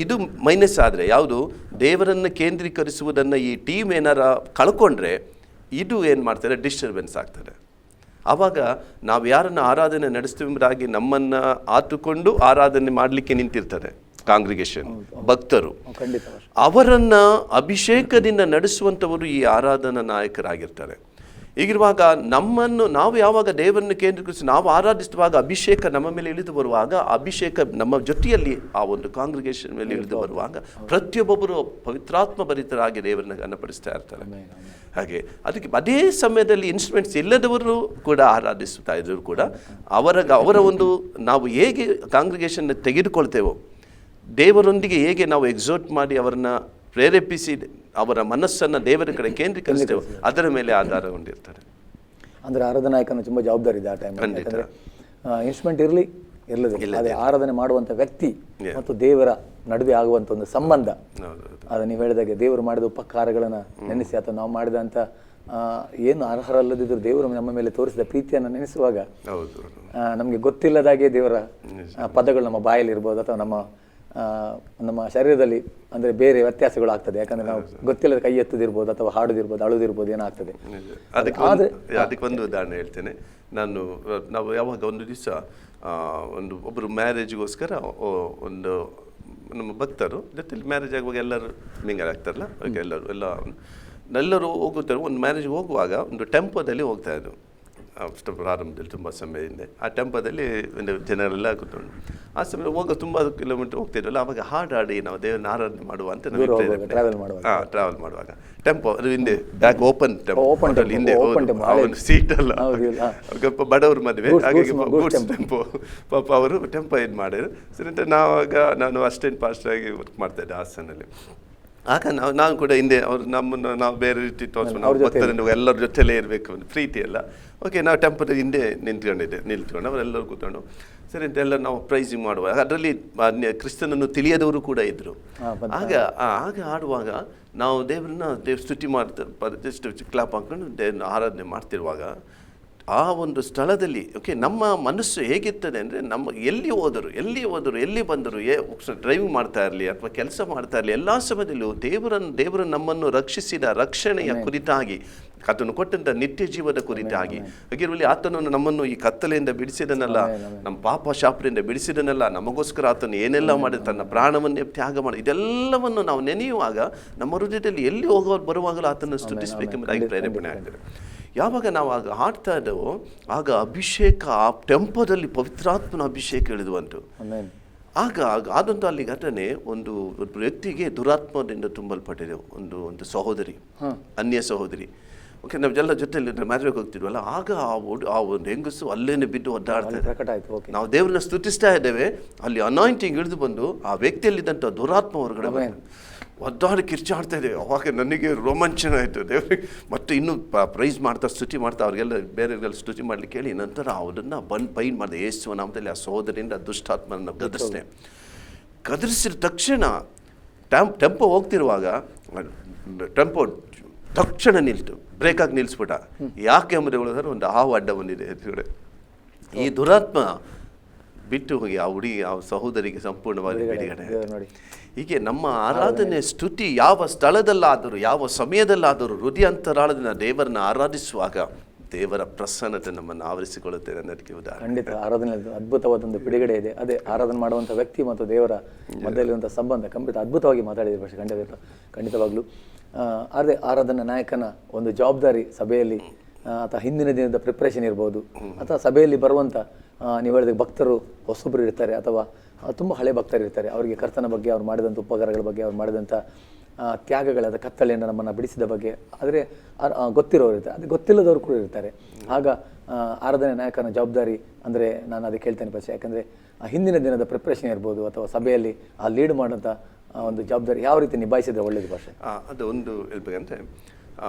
ಇದು ಮೈನಸ್ ಆದರೆ, ಯಾವುದು ದೇವರನ್ನು ಕೇಂದ್ರೀಕರಿಸುವುದನ್ನು ಈ ಟೀಮ್ ಏನಾರ ಕಳ್ಕೊಂಡ್ರೆ ಇದು ಏನು ಮಾಡ್ತಾರೆ, ಡಿಸ್ಟರ್ಬೆನ್ಸ್ ಆಗ್ತದೆ. ಆವಾಗ ನಾವು ಯಾರನ್ನು ಆರಾಧನೆ ನಡೆಸ್ತೀವಿ ಎಂಬುದಾಗಿ ನಮ್ಮನ್ನು ಆತುಕೊಂಡು ಆರಾಧನೆ ಮಾಡಲಿಕ್ಕೆ ನಿಂತಿರ್ತಾರೆ ಕಾಂಗ್ರಿಗೇಷನ್, ಭಕ್ತರು, ಅವರನ್ನು ಅಭಿಷೇಕದಿಂದ ನಡೆಸುವಂಥವರು ಈ ಆರಾಧನಾ ನಾಯಕರಾಗಿರ್ತಾರೆ. ಹೀಗಿರುವಾಗ ನಾವು ಯಾವಾಗ ದೇವರನ್ನು ಕೇಂದ್ರೀಕರಿಸಿ ನಾವು ಆರಾಧಿಸುವಾಗ ಅಭಿಷೇಕ ನಮ್ಮ ಮೇಲೆ ಇಳಿದು ಬರುವಾಗ, ಅಭಿಷೇಕ ನಮ್ಮ ಜೊತೆಯಲ್ಲಿ ಆ ಒಂದು ಕಾಂಗ್ರಿಗೇಷನ್ ಮೇಲೆ ಇಳಿದು ಬರುವಾಗ ಪ್ರತಿಯೊಬ್ಬೊಬ್ಬರು ಪವಿತ್ರಾತ್ಮ ಭರಿತರಾಗಿ ದೇವರನ್ನು ಘನಪಡಿಸ್ತಾ ಇರ್ತಾರೆ. ಹಾಗೆ ಅದಕ್ಕೆ ಅದೇ ಸಮಯದಲ್ಲಿ ಇನ್ಸ್ಟ್ರೂಮೆಂಟ್ಸ್ ಇಲ್ಲದವರು ಕೂಡ ಆರಾಧಿಸ್ತಾ ಇದ್ರು ಕೂಡ ಅವರ ಒಂದು ನಾವು ಹೇಗೆ ಕಾಂಗ್ರಿಗೇಷನ್ ತೆಗೆದುಕೊಳ್ತೇವೋ, ದೇವರೊಂದಿಗೆ ಹೇಗೆ ನಾವು ಎಕ್ಸೋರ್ಟ್ ಮಾಡಿ ಅವರನ್ನು ಪ್ರೇರೇಪಿಸಿ ಅವರ ಮನಸ್ಸನ್ನು ದೇವರ ಕಡೆ ಕೇಂದ್ರೀಕರಿಸ್ತೇವೆ, ಅದರ ಮೇಲೆ ಆಧಾರ ಹೊಂದಿರ್ತಾರೆ. ಅಂದರೆ ಆರಾಧನಾಯಕನ ತುಂಬ ಜವಾಬ್ದಾರಿ ಇದೆ ಆ ಟೈಮ್. ಇನ್ಸ್ಟ್ರೂಮೆಂಟ್ ಇರಲಿಲ್ಲ, ಅದೇ ಆರಾಧನೆ ಮಾಡುವಂಥ ವ್ಯಕ್ತಿ ಮತ್ತು ದೇವರ ನಡುವೆ ಆಗುವಂಥ ಒಂದು ಸಂಬಂಧ. ಅದು ನೀವು ಹೇಳಿದಾಗೆ ದೇವರು ಮಾಡಿದ ಉಪಕಾರಗಳನ್ನು ನೆನೆಸಿ ಅಥವಾ ನಾವು ಮಾಡಿದಂಥ ಏನು ಅರ್ಹರಲ್ಲದಿದ್ದರೂ ದೇವರು ನಮ್ಮ ಮೇಲೆ ತೋರಿಸಿದ ಪ್ರೀತಿಯನ್ನು ನೆನೆಸುವಾಗ ನಮಗೆ ಗೊತ್ತಿಲ್ಲದಾಗೆ ದೇವರ ಪದಗಳು ನಮ್ಮ ಬಾಯಲ್ಲಿ ಇರ್ಬೋದು ಅಥವಾ ನಮ್ಮ ಶರೀರದಲ್ಲಿ ಅಂದರೆ ಬೇರೆ ವ್ಯತ್ಯಾಸಗಳು ಆಗ್ತದೆ. ಯಾಕಂದ್ರೆ ನಾವು ಗೊತ್ತಿಲ್ಲದ ಕೈ ಎತ್ತದಿರ್ಬೋದು ಅಥವಾ ಹಾಡುದಿರ್ಬೋದು, ಅಳುದಿರ್ಬೋದು, ಏನಾಗ್ತದೆ. ಅದಕ್ಕೆ ಒಂದು ಉದಾಹರಣೆ ಹೇಳ್ತೇನೆ. ನಾವು ಯಾವಾಗ ಒಂದು ದಿವಸ ಒಬ್ಬರು ಮ್ಯಾರೇಜ್ಗೋಸ್ಕರ ಒಂದು ನಮ್ಮ ಭಕ್ತರು ಜೊತೆಲಿ ಮ್ಯಾರೇಜ್ ಆಗುವಾಗ ಎಲ್ಲರೂ ಮಿಂಗಲ್ ಆಗ್ತಾರಲ್ಲ, ಎಲ್ಲರೂ ಹೋಗುತ್ತಾರೆ. ಒಂದು ಮ್ಯಾರೇಜ್ಗೆ ಹೋಗುವಾಗ ಒಂದು ಟೆಂಪೋದಲ್ಲಿ ಹೋಗ್ತಾ ಇದ್ರು ಅಷ್ಟು ಪ್ರಾರಂಭದಲ್ಲಿ ತುಂಬ ಸಮಯದಿಂದ. ಆ ಟೆಂಪೋದಲ್ಲಿ ಒಂದು ಜನರೆಲ್ಲ ಕೂತ್ಕೊಂಡು ಆ ಸಮಯ ತುಂಬ ಕಿಲೋಮೀಟರ್ ಹೋಗ್ತಿದ್ರಲ್ಲ, ಆವಾಗ ಹಾಡಿ ನಾವು ದೇವರನ್ನ ಆರಾಧನೆ ಮಾಡುವ ಅಂತ ಟ್ರಾವೆಲ್ ಮಾಡುವಾಗ ಟೆಂಪೋ ಅದು ಹಿಂದೆ ಬ್ಯಾಕ್ ಓಪನ್ ಹಿಂದೆ ಸೀಟ್ ಅಲ್ಲ, ಬಡವ್ರ ಮದುವೆ, ಹಾಗಾಗಿ ಗೂಡ್ಸ್ ಟೆಂಪೋ ಪಾಪ ಅವರು ಟೆಂಪೋ ಇದು ಮಾಡಿದ್ರು. ಸರಿ ಅಂತ ನಾನು ಅಸಿಸ್ಟೆಂಟ್ ಪಾಸ್ಟರ್ ಆಗಿ ವರ್ಕ್ ಮಾಡ್ತಾ ಇದ್ದೆ ಹಾಸನಲ್ಲಿ. ಆಗ ನಾನು ಕೂಡ ಹಿಂದೆ ನಮ್ಮನ್ನು ನಾವು ಬೇರೆ ರೀತಿ ತೋರಿಸ್ಕೊಂಡು ನಾವು ಭಕ್ತರಿಂದ ಎಲ್ಲರ ಜೊತೆಲೇ ಇರಬೇಕು ಒಂದು ಪ್ರೀತಿ ಎಲ್ಲ. ಓಕೆ, ನಾವು ಟೆಂಪೋದ ಹಿಂದೆ ನಿಲ್ತ್ಕೊಂಡು ಅವರೆಲ್ಲರೂ ಕೂತ್ಕೊಂಡು ಸರಿ ಅಂತ ಎಲ್ಲ ನಾವು ಪ್ರೈಸಿಂಗ್ ಮಾಡುವಾಗ ಅದರಲ್ಲಿ ಕ್ರಿಸ್ತನನ್ನು ತಿಳಿಯದವರು ಕೂಡ ಇದ್ದರು. ಆಗ ಆಡುವಾಗ ನಾವು ದೇವರನ್ನ ಸ್ತುತಿ ಜಸ್ಟ್ ಕ್ಲಾಪ್ ಹಾಕೊಂಡು ದೇವ್ರನ್ನ ಆರಾಧನೆ ಮಾಡ್ತಿರುವಾಗ ಆ ಒಂದು ಸ್ಥಳದಲ್ಲಿ ನಮ್ಮ ಮನಸ್ಸು ಹೇಗಿರ್ತದೆ ಅಂದರೆ, ಎಲ್ಲಿ ಹೋದರು ಎಲ್ಲಿ ಬಂದರು, ಡ್ರೈವಿಂಗ್ ಮಾಡ್ತಾ ಇರಲಿ ಅಥವಾ ಕೆಲಸ ಮಾಡ್ತಾ ಇರಲಿ, ಎಲ್ಲ ಸಮಯದಲ್ಲೂ ದೇವರು ನಮ್ಮನ್ನು ರಕ್ಷಿಸಿದ ರಕ್ಷಣೆಯ ಕುರಿತಾಗಿ, ಆತನು ಕೊಟ್ಟಂಥ ನಿತ್ಯ ಜೀವದ ಕುರಿತಾಗಿ ಹಾಗಿರುವಲ್ಲಿ ಆತನು ನಮ್ಮನ್ನು ಈ ಕತ್ತಲೆಯಿಂದ ಬಿಡಿಸಿದನಲ್ಲ, ನಮ್ಮ ಪಾಪ ಶಾಪದಿಂದ ಬಿಡಿಸಿದನಲ್ಲ, ನಮಗೋಸ್ಕರ ಆತನು ಏನೆಲ್ಲ ಮಾಡಿದ, ತನ್ನ ಪ್ರಾಣವನ್ನೇ ತ್ಯಾಗ ಮಾಡಿ, ಇದೆಲ್ಲವನ್ನು ನಾವು ನೆನೆಯುವಾಗ ನಮ್ಮ ಹೃದಯದಲ್ಲಿ ಎಲ್ಲಿ ಬರುವಾಗಲೂ ಆತನ್ನು ಸ್ತುತಿಸಬೇಕೆಂಬುದಾಗಿ ಪ್ರೇರೇಪಣೆ ಆಗ್ತದೆ. ಯಾವಾಗ ನಾವು ಆಗ ಹಾಡ್ತಾ ಇದ್ದೇವೋ ಆಗ ಅಭಿಷೇಕ, ಆ ಟೆಂಪೋದಲ್ಲಿ ಪವಿತ್ರಾತ್ಮನ ಅಭಿಷೇಕ ಇಳಿದು ಬಂತು. ಆಗ ಆದಂಥ ಅಲ್ಲಿ ಘಟನೆ, ಒಂದು ವ್ಯಕ್ತಿಗೆ ದುರಾತ್ಮದಿಂದ ತುಂಬಲ್ಪಟ್ಟಿದೆ, ಒಂದು ಸಹೋದರಿ, ಅನ್ಯ ಸಹೋದರಿ. ನಾವು ಎಲ್ಲ ಜೊತೆಲಿ ಮ್ಯಾರೇಜ್ಗೆ ಹೋಗ್ತಿದ್ವಲ್ಲ, ಆಗ ಆ ಒಂದು ಹೆಂಗಸು ಅಲ್ಲೇನೆ ಬಿದ್ದು ಒದ್ದಾಡ್ತಾ ಇದೆ. ನಾವು ದೇವರನ್ನ ಸ್ತುತಿಸ್ತಾ ಇದ್ದೇವೆ, ಅಲ್ಲಿ ಅನಾಯಿಂಟಿಂಗ್ ಇಳಿದು ಬಂದು ಆ ವ್ಯಕ್ತಿಯಲ್ಲಿದ್ದಂಥ ದುರಾತ್ಮ ಹೊರಗಡೆ ಒದ್ದಾಡಿ ಕಿರ್ಚಾಡ್ತಾ ಇದೆ. ಅವಾಗ ನನಗೆ ರೋಮಾಂಚನ ಆಯಿತು. ದೇವರಿಗೆ ಮತ್ತು ಇನ್ನೂ ಪ್ರೈಸ್ ಮಾಡ್ತಾ ಸ್ತುತಿ ಮಾಡ್ತಾ ಅವ್ರಿಗೆಲ್ಲ ಬೇರೆಯವರಿಗೆಲ್ಲ ಸ್ತುತಿ ಮಾಡಲಿಕ್ಕೆ ಹೇಳಿ ನಂತರ ಅವರನ್ನು ಬೈನ್ ಮಾಡಿದೆ. ಯೇಸುವ ನಾಮದಲ್ಲಿ ಆ ಸಹೋದರಿಂದ ದುಷ್ಟಾತ್ಮನನ್ನು ಗದರಿಸಿದ ತಕ್ಷಣ ಟೆಂಪೋ ಹೋಗ್ತಿರುವಾಗ ಟೆಂಪೋ ತಕ್ಷಣ ನಿಲ್ತು, ಬ್ರೇಕಾಗಿ ನಿಲ್ಲಿಸ್ಬಿಟ್ಟ. ಯಾಕೆ ಎಂಬುದು ಹೇಳಿದ್ರೆ ಒಂದು ಹಾವು ಅಡ್ಡ ಬಂದಿದೆ ಎದುರುಗಡೆ. ಈ ದುರಾತ್ಮ ಬಿಟ್ಟು ಹೋಗಿ ಆ ಹುಡುಗಿ ಆ ಸಹೋದರಿಗೆ ಸಂಪೂರ್ಣವಾಗಿ ಬಿಡುಗಡೆ. ಹೀಗೆ ನಮ್ಮ ಆರಾಧನೆ ಸ್ತುತಿ ಯಾವ ಸ್ಥಳದಲ್ಲಾದರೂ ಯಾವ ಸಮಯದಲ್ಲಾದರೂ ಹೃದಯಾಂತರಾಳದಿಂದ ದೇವರನ್ನ ಆರಾಧಿಸುವಾಗ ದೇವರ ಪ್ರಸನ್ನತೆ ನಮ್ಮನ್ನು ಆವರಿಸಿಕೊಳ್ಳುತ್ತೆ ಅನ್ನೋದಕ್ಕೆ ಉದಾಹರಣೆ. ಖಂಡಿತ ಆರಾಧನೆ ಅದ್ಭುತವಾದೊಂದು ಬಿಡುಗಡೆ ಇದೆ. ಅದೇ ಆರಾಧನೆ ಮಾಡುವಂಥ ವ್ಯಕ್ತಿ ಮತ್ತು ದೇವರ ಮಧ್ಯದಲ್ಲಿರುವಂಥ ಸಂಬಂಧ ಖಂಡಿತ ಅದ್ಭುತವಾಗಿ ಮಾತಾಡಿದೆ ಭಾಷೆ. ಖಂಡಿತವಾಗ್ಲೂ ಅದೇ ಆರಾಧನಾ ನಾಯಕನ ಒಂದು ಜವಾಬ್ದಾರಿ ಸಭೆಯಲ್ಲಿ ಅಥವಾ ಹಿಂದಿನ ದಿನದ ಪ್ರಿಪ್ರೇಷನ್ ಇರ್ಬೋದು, ಅಥವಾ ಸಭೆಯಲ್ಲಿ ಬರುವಂಥ ನೀವು ಹೇಳಿದ ಭಕ್ತರು ಹೊಸೊಬ್ಬರು ಇರ್ತಾರೆ ಅಥವಾ ತುಂಬ ಹಳೆ ಭಕ್ತರು ಇರ್ತಾರೆ. ಅವರಿಗೆ ಕರ್ತನ ಬಗ್ಗೆ ಅವ್ರು ಮಾಡಿದಂಥ ಉಪಕಾರಗಳ ಬಗ್ಗೆ ಅವ್ರು ಮಾಡಿದಂಥ ತ್ಯಾಗಗಳಾದ ಕತ್ತಲೆಯನ್ನು ನಮ್ಮನ್ನು ಬಿಡಿಸಿದ ಬಗ್ಗೆ ಆದರೆ ಗೊತ್ತಿರೋರು ಇರ್ತಾರೆ, ಅದು ಗೊತ್ತಿಲ್ಲದವರು ಕೂಡ ಇರ್ತಾರೆ. ಆಗ ಆರಾಧನೆ ನಾಯಕನ ಜವಾಬ್ದಾರಿ ಅಂದರೆ ನಾನು ಅದಕ್ಕೆ ಹೇಳ್ತೇನೆ ಪಕ್ಷ. ಯಾಕಂದರೆ ಹಿಂದಿನ ದಿನದ ಪ್ರಿಪ್ರೇಷನ್ ಇರ್ಬೋದು ಅಥವಾ ಸಭೆಯಲ್ಲಿ ಆ ಲೀಡ್ ಮಾಡೋಂಥ ಒಂದು ಜವಾಬ್ದಾರಿ ಯಾವ ರೀತಿ ನಿಭಾಯಿಸಿದ್ರೆ ಒಳ್ಳೆಯದು ಭಾಷೆ. ಅದು ಒಂದು ಹೇಳ್ಬೇಕಂದ್ರೆ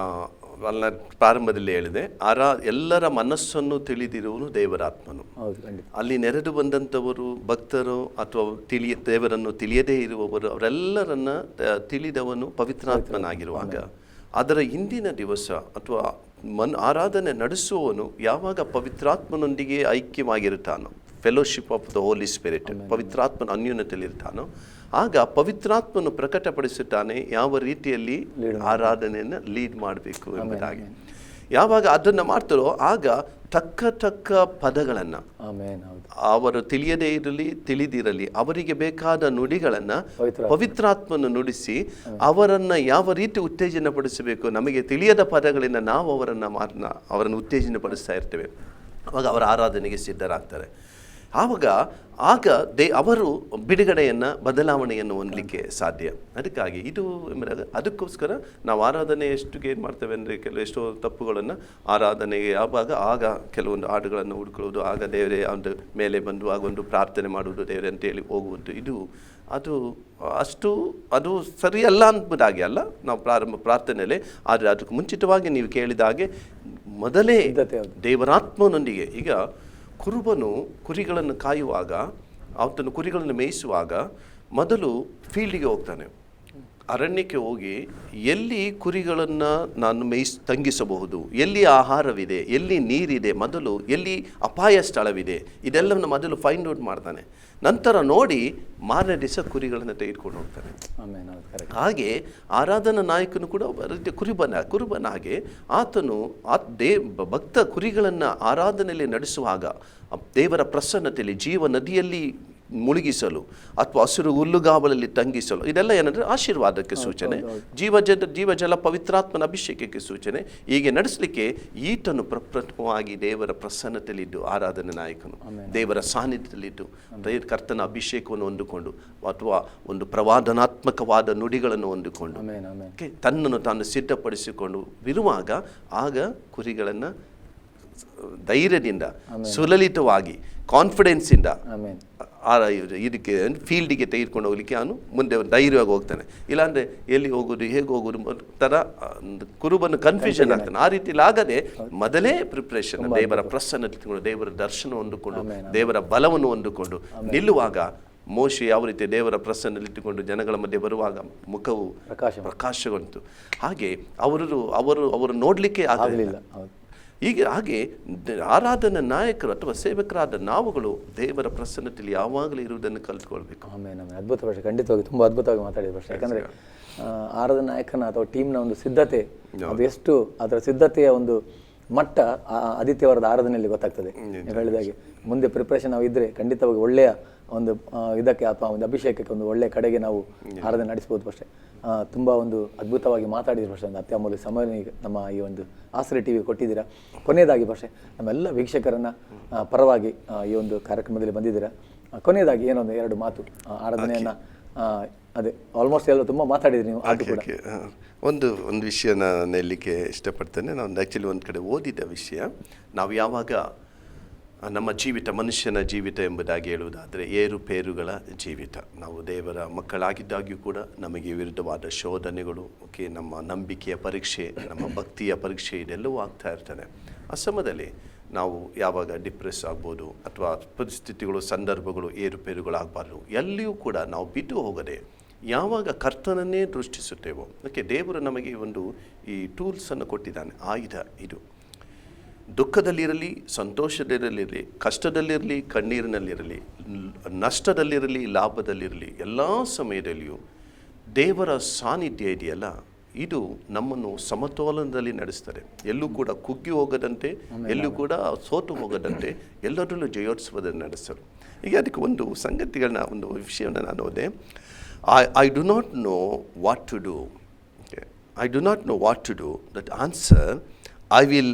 ಅಲ್ಲ ಪ್ರಾರಂಭದಲ್ಲಿ ಹೇಳಿದೆ, ಎಲ್ಲರ ಮನಸ್ಸನ್ನು ತಿಳಿದಿರುವನು ದೇವರಾತ್ಮನು. ಅಲ್ಲಿ ನೆರೆದು ಬಂದಂಥವರು ಭಕ್ತರು ಅಥವಾ ದೇವರನ್ನು ತಿಳಿಯದೇ ಇರುವವರು ಅವರೆಲ್ಲರನ್ನ ತಿಳಿದವನು ಪವಿತ್ರಾತ್ಮನಾಗಿರುವಾಗ ಅದರ ಹಿಂದಿನ ದಿವಸ ಅಥವಾ ಆರಾಧನೆ ನಡೆಸುವವನು ಯಾವಾಗ ಪವಿತ್ರಾತ್ಮನೊಂದಿಗೆ ಐಕ್ಯವಾಗಿರುತ್ತಾನೋ, fellowship of the Holy Spirit, ಪವಿತ್ರಾತ್ಮನ ಅನ್ಯೋನ್ಯತೆಯಲ್ಲಿರ್ತಾನೋ, ಆಗ ಪವಿತ್ರಾತ್ಮನು ಪ್ರಕಟಪಡಿಸುತ್ತಾನೆ ಯಾವ ರೀತಿಯಲ್ಲಿ ಆರಾಧನೆಯನ್ನು ಲೀಡ್ ಮಾಡಬೇಕು ಎಂಬುದಾಗಿ. ಯಾವಾಗ ಅದನ್ನು ಮಾಡ್ತಾರೋ ಆಗ ತಕ್ಕ ಪದಗಳನ್ನು ಅವರು ತಿಳಿಯದೇ ಇರಲಿ ತಿಳಿದಿರಲಿ ಅವರಿಗೆ ಬೇಕಾದ ನುಡಿಗಳನ್ನು ಪವಿತ್ರಾತ್ಮನು ನುಡಿಸಿ ಅವರನ್ನು ಯಾವ ರೀತಿ ಉತ್ತೇಜನ ಪಡಿಸಬೇಕು, ನಮಗೆ ತಿಳಿಯದ ಪದಗಳಿಂದ ನಾವು ಅವರನ್ನು ಉತ್ತೇಜನ ಪಡಿಸ್ತಾ ಇರ್ತೇವೆ. ಆವಾಗ ಅವರ ಆರಾಧನೆಗೆ ಸಿದ್ಧರಾಗ್ತಾರೆ. ಆಗ ಅವರು ಬಿಡುಗಡೆಯನ್ನು ಬದಲಾವಣೆಯನ್ನು ಹೊಂದಲಿಕ್ಕೆ ಸಾಧ್ಯ. ಅದಕ್ಕಾಗಿ ಅದಕ್ಕೋಸ್ಕರ ನಾವು ಆರಾಧನೆ ಏನು ಮಾಡ್ತೇವೆ ಅಂದರೆ ಎಷ್ಟೋ ತಪ್ಪುಗಳನ್ನು ಆರಾಧನೆಗೆ ಆಗ ಕೆಲವೊಂದು ಹಾಡುಗಳನ್ನು ಹುಡ್ಕೊಳ್ಳೋದು, ಆಗ ದೇವರೇ ಒಂದು ಮೇಲೆ ಬಂದು ಆಗೊಂದು ಪ್ರಾರ್ಥನೆ ಮಾಡುವುದು ದೇವರೇ ಅಂತೇಳಿ ಹೋಗುವುದು, ಅದು ಸರಿಯಲ್ಲ ಅಂಬುದಾಗಿ ಅಲ್ಲ. ನಾವು ಪ್ರಾರ್ಥನೆಯಲ್ಲೇ ಆದರೆ ಅದಕ್ಕೆ ಮುಂಚಿತವಾಗಿ ನೀವು ಕೇಳಿದ ಹಾಗೆ ಮೊದಲೇ ದೇವರಾತ್ಮನೊಂದಿಗೆ. ಈಗ ಕುರುಬನು ಕುರಿಗಳನ್ನು ಕಾಯುವಾಗ, ಆತನು ಕುರಿಗಳನ್ನು ಮೇಯಿಸುವಾಗ ಮೊದಲು ಫೀಲ್ಡಿಗೆ ಹೋಗ್ತಾನೆ. ಅರಣ್ಯಕ್ಕೆ ಹೋಗಿ ಎಲ್ಲಿ ಕುರಿಗಳನ್ನು ನಾನು ತಂಗಿಸಬಹುದು, ಎಲ್ಲಿ ಆಹಾರವಿದೆ, ಎಲ್ಲಿ ನೀರಿದೆ, ಮೊದಲು ಎಲ್ಲಿ ಅಪಾಯ ಸ್ಥಳವಿದೆ, ಇದೆಲ್ಲವನ್ನು ಮೊದಲು ಫೈಂಡ್ ಔಟ್ ಮಾಡ್ತಾನೆ. ನಂತರ ನೋಡಿ ಮಾರನೇ ದಿವಸ ಕುರಿಗಳನ್ನು ತೆಗೆದುಕೊಂಡು ಹೋಗ್ತಾನೆ. ಹಾಗೆ ಆರಾಧನಾ ನಾಯಕನು ಕೂಡ ಕುರುಬನಾಗೆ ಆತನು ಭಕ್ತ ಕುರಿಗಳನ್ನು ಆರಾಧನೆಯಲ್ಲಿ ನಡೆಸುವಾಗ ದೇವರ ಪ್ರಸನ್ನತೆಯಲ್ಲಿ ಜೀವ ನದಿಯಲ್ಲಿ ಮುಳುಗಿಸಲು ಅಥವಾ ಹಸಿರು ಹುಲ್ಲುಗಾವಲಲ್ಲಿ ತಂಗಿಸಲು, ಇದೆಲ್ಲ ಏನಂದರೆ ಆಶೀರ್ವಾದಕ್ಕೆ ಸೂಚನೆ, ಜೀವಜಲ ಪವಿತ್ರಾತ್ಮನ ಅಭಿಷೇಕಕ್ಕೆ ಸೂಚನೆ. ಹೀಗೆ ನಡೆಸಲಿಕ್ಕೆ ಈತನು ಪ್ರಪ್ರಥಮವಾಗಿ ದೇವರ ಪ್ರಸನ್ನತೆಯಲ್ಲಿದ್ದು ಆರಾಧನೆ ನಾಯಕನು ದೇವರ ಸಾನ್ನಿಧ್ಯದಲ್ಲಿದ್ದು ಕರ್ತನ ಅಭಿಷೇಕವನ್ನು ಹೊಂದಿಕೊಂಡು ಅಥವಾ ಒಂದು ಪ್ರವಾದನಾತ್ಮಕವಾದ ನುಡಿಗಳನ್ನು ಹೊಂದಿಕೊಂಡು ತನ್ನನ್ನು ತಾನು ಸಿದ್ಧಪಡಿಸಿಕೊಂಡು ಇರುವಾಗ ಆಗ ಕುರಿಗಳನ್ನು ಧೈರ್ಯದಿಂದ ಸುಲಲಿತವಾಗಿ ಕಾನ್ಫಿಡೆನ್ಸಿಂದ ಇದಕ್ಕೆ ಫೀಲ್ಡಿಗೆ ತೆಗೆದುಕೊಂಡು ಹೋಗ್ಲಿಕ್ಕೆ ಅವನು ಮುಂದೆ ಧೈರ್ಯವಾಗಿ ಹೋಗ್ತಾನೆ. ಇಲ್ಲಾಂದರೆ ಎಲ್ಲಿ ಹೋಗೋದು ಹೇಗೆ ಹೋಗೋದು ಥರ ಕುರುಬನ್ನು ಕನ್ಫ್ಯೂಷನ್ ಆಗ್ತಾನೆ. ಆ ರೀತಿಯಲ್ಲಿ ಆಗದೆ ಮೊದಲೇ ಪ್ರಿಪ್ರೇಷನ್, ದೇವರ ಪ್ರಸನ್ನತೆ, ದೇವರ ದರ್ಶನ ಹೊಂದಿಕೊಂಡು ದೇವರ ಬಲವನ್ನು ಹೊಂದಿಕೊಂಡು ನಿಲ್ಲುವಾಗ ಮೋಶೆ ಯಾವ ರೀತಿ ದೇವರ ಪ್ರಸನ್ನಲ್ಲಿಟ್ಟುಕೊಂಡು ಜನಗಳ ಮಧ್ಯೆ ಬರುವಾಗ ಮುಖವು ಪ್ರಕಾಶವಂತು, ಹಾಗೆ ಅವರು ನೋಡಲಿಕ್ಕೆ ಆಗಲಿಲ್ಲ. ಹಾಗೆ ಆರಾಧನಾ ನಾಯಕರು ಅಥವಾ ಸೇವಕರಾದ ನಾವುಗಳು ದೇವರ ಪ್ರಸನ್ನತೆಯಲ್ಲಿ ಯಾವಾಗಲೂ ಇರುವುದನ್ನು ಕಲಿತುಕೊಳ್ಬೇಕು. ಅದ್ಭುತ ಭಾಷೆ, ಖಂಡಿತವಾಗಿ ತುಂಬ ಅದ್ಭುತವಾಗಿ ಮಾತಾಡಿದ ಭಾಷೆ. ಯಾಕಂದರೆ ಆರಾಧನಾ ನಾಯಕನ ಅಥವಾ ಟೀಮ್ನ ಒಂದು ಸಿದ್ಧತೆ, ಅದು ಎಷ್ಟು ಅದರ ಸಿದ್ಧತೆಯ ಒಂದು ಮಟ್ಟ ಆದಿತ್ಯವಾರದ ಆರಾಧನೆಯಲ್ಲಿ ಗೊತ್ತಾಗ್ತದೆ. ನೀವು ಹೇಳಿದಾಗೆ ಮುಂದೆ ಪ್ರಿಪ್ರೇಷನ್ ನಾವು ಇದ್ದರೆ ಖಂಡಿತವಾಗಿ ಒಳ್ಳೆಯ ಒಂದು ಇದಕ್ಕೆ ಅಥವಾ ಒಂದು ಅಭಿಷೇಕಕ್ಕೆ ಒಂದು ಒಳ್ಳೆಯ ಕಡೆಗೆ ನಾವು ಆರಾಧನೆ ನಡೆಸ್ಬೋದು ಅಷ್ಟೇ. ತುಂಬ ಒಂದು ಅದ್ಭುತವಾಗಿ ಮಾತಾಡಿದ ಭಾಷೆ, ಒಂದು ಅತ್ಯಮೂಲ್ಯ ಸಮಯ ನಮ್ಮ ಈ ಒಂದು ಆಸರೆ ಟಿವಿ ಕೊಟ್ಟಿದ್ದೀರಾ. ಕೊನೆಯದಾಗಿ ಭಾಷೆ, ನಮ್ಮೆಲ್ಲ ವೀಕ್ಷಕರನ್ನು ಪರವಾಗಿ ಈ ಒಂದು ಕಾರ್ಯಕ್ರಮದಲ್ಲಿ ಬಂದಿದ್ದೀರಾ. ಕೊನೆಯದಾಗಿ ಏನೊಂದು 2 ಮಾತು ಆರಾಧನೆಯನ್ನು, ಅದೇ ಆಲ್ಮೋಸ್ಟ್ ಎಲ್ಲ ತುಂಬ ಮಾತಾಡಿದ್ರಿ ನೀವು. ಅದು ಕೂಡ ಒಂದು ವಿಷಯ ನಾನು ಹೇಳಲಿಕ್ಕೆ ಇಷ್ಟಪಡ್ತೇನೆ. ನಾನು ಆ್ಯಕ್ಚುಲಿ ಒಂದು ಕಡೆ ಓದಿದ ವಿಷಯ, ನಾವು ಯಾವಾಗ ನಮ್ಮ ಜೀವಿತ ಮನುಷ್ಯನ ಜೀವಿತ ಎಂಬುದಾಗಿ ಹೇಳುವುದಾದರೆ ಏರುಪೇರುಗಳ ಜೀವಿತ. ನಾವು ದೇವರ ಮಕ್ಕಳಾಗಿದ್ದಾಗ್ಯೂ ಕೂಡ ನಮಗೆ ವಿರುದ್ಧವಾದ ಶೋಧನೆಗಳು, ನಮ್ಮ ನಂಬಿಕೆಯ ಪರೀಕ್ಷೆ, ನಮ್ಮ ಭಕ್ತಿಯ ಪರೀಕ್ಷೆ ಇದೆಲ್ಲವೂ ಆಗ್ತಾ ಇರ್ತದೆ. ಆ ಸಮಯದಲ್ಲಿ ನಾವು ಯಾವಾಗ ಡಿಪ್ರೆಸ್ ಆಗ್ಬೋದು ಅಥವಾ ಪರಿಸ್ಥಿತಿಗಳು, ಸಂದರ್ಭಗಳು ಏರುಪೇರುಗಳಾಗಬಾರ್ದು. ಎಲ್ಲಿಯೂ ಕೂಡ ನಾವು ಬಿಟ್ಟು ಹೋಗದೆ ಯಾವಾಗ ಕರ್ತನನ್ನೇ ದೃಷ್ಟಿಸುತ್ತೇವೋ, ದೇವರು ನಮಗೆ ಒಂದು ಈ ಟೂಲ್ಸನ್ನು ಕೊಟ್ಟಿದ್ದಾನೆ, ಆಯುಧ ಇದು. ದುಃಖದಲ್ಲಿರಲಿ, ಸಂತೋಷದಲ್ಲಿರಲಿ, ಕಷ್ಟದಲ್ಲಿರಲಿ, ಕಣ್ಣೀರಿನಲ್ಲಿರಲಿ, ನಷ್ಟದಲ್ಲಿರಲಿ, ಲಾಭದಲ್ಲಿರಲಿ, ಎಲ್ಲ ಸಮಯದಲ್ಲಿಯೂ ದೇವರ ಸಾನ್ನಿಧ್ಯ ಇದೆಯಲ್ಲ, ಇದು ನಮ್ಮನ್ನು ಸಮತೋಲನದಲ್ಲಿ ನಡೆಸ್ತಾರೆ. ಎಲ್ಲೂ ಕೂಡ ಕುಗ್ಗಿ ಹೋಗದಂತೆ, ಎಲ್ಲೂ ಕೂಡ ಸೋತು ಹೋಗದಂತೆ, ಎಲ್ಲರಲ್ಲೂ ಜಯೋತ್ಸವದಲ್ಲಿ ನಡೆಸಲು. ಈಗ ಅದಕ್ಕೆ ಒಂದು ಸಂಗತಿಗಳನ್ನ, ಒಂದು ವಿಷಯವನ್ನು ನಾನು ಓದೆ. I do not know what to do. Okay. I do not know what to do. That answer, I will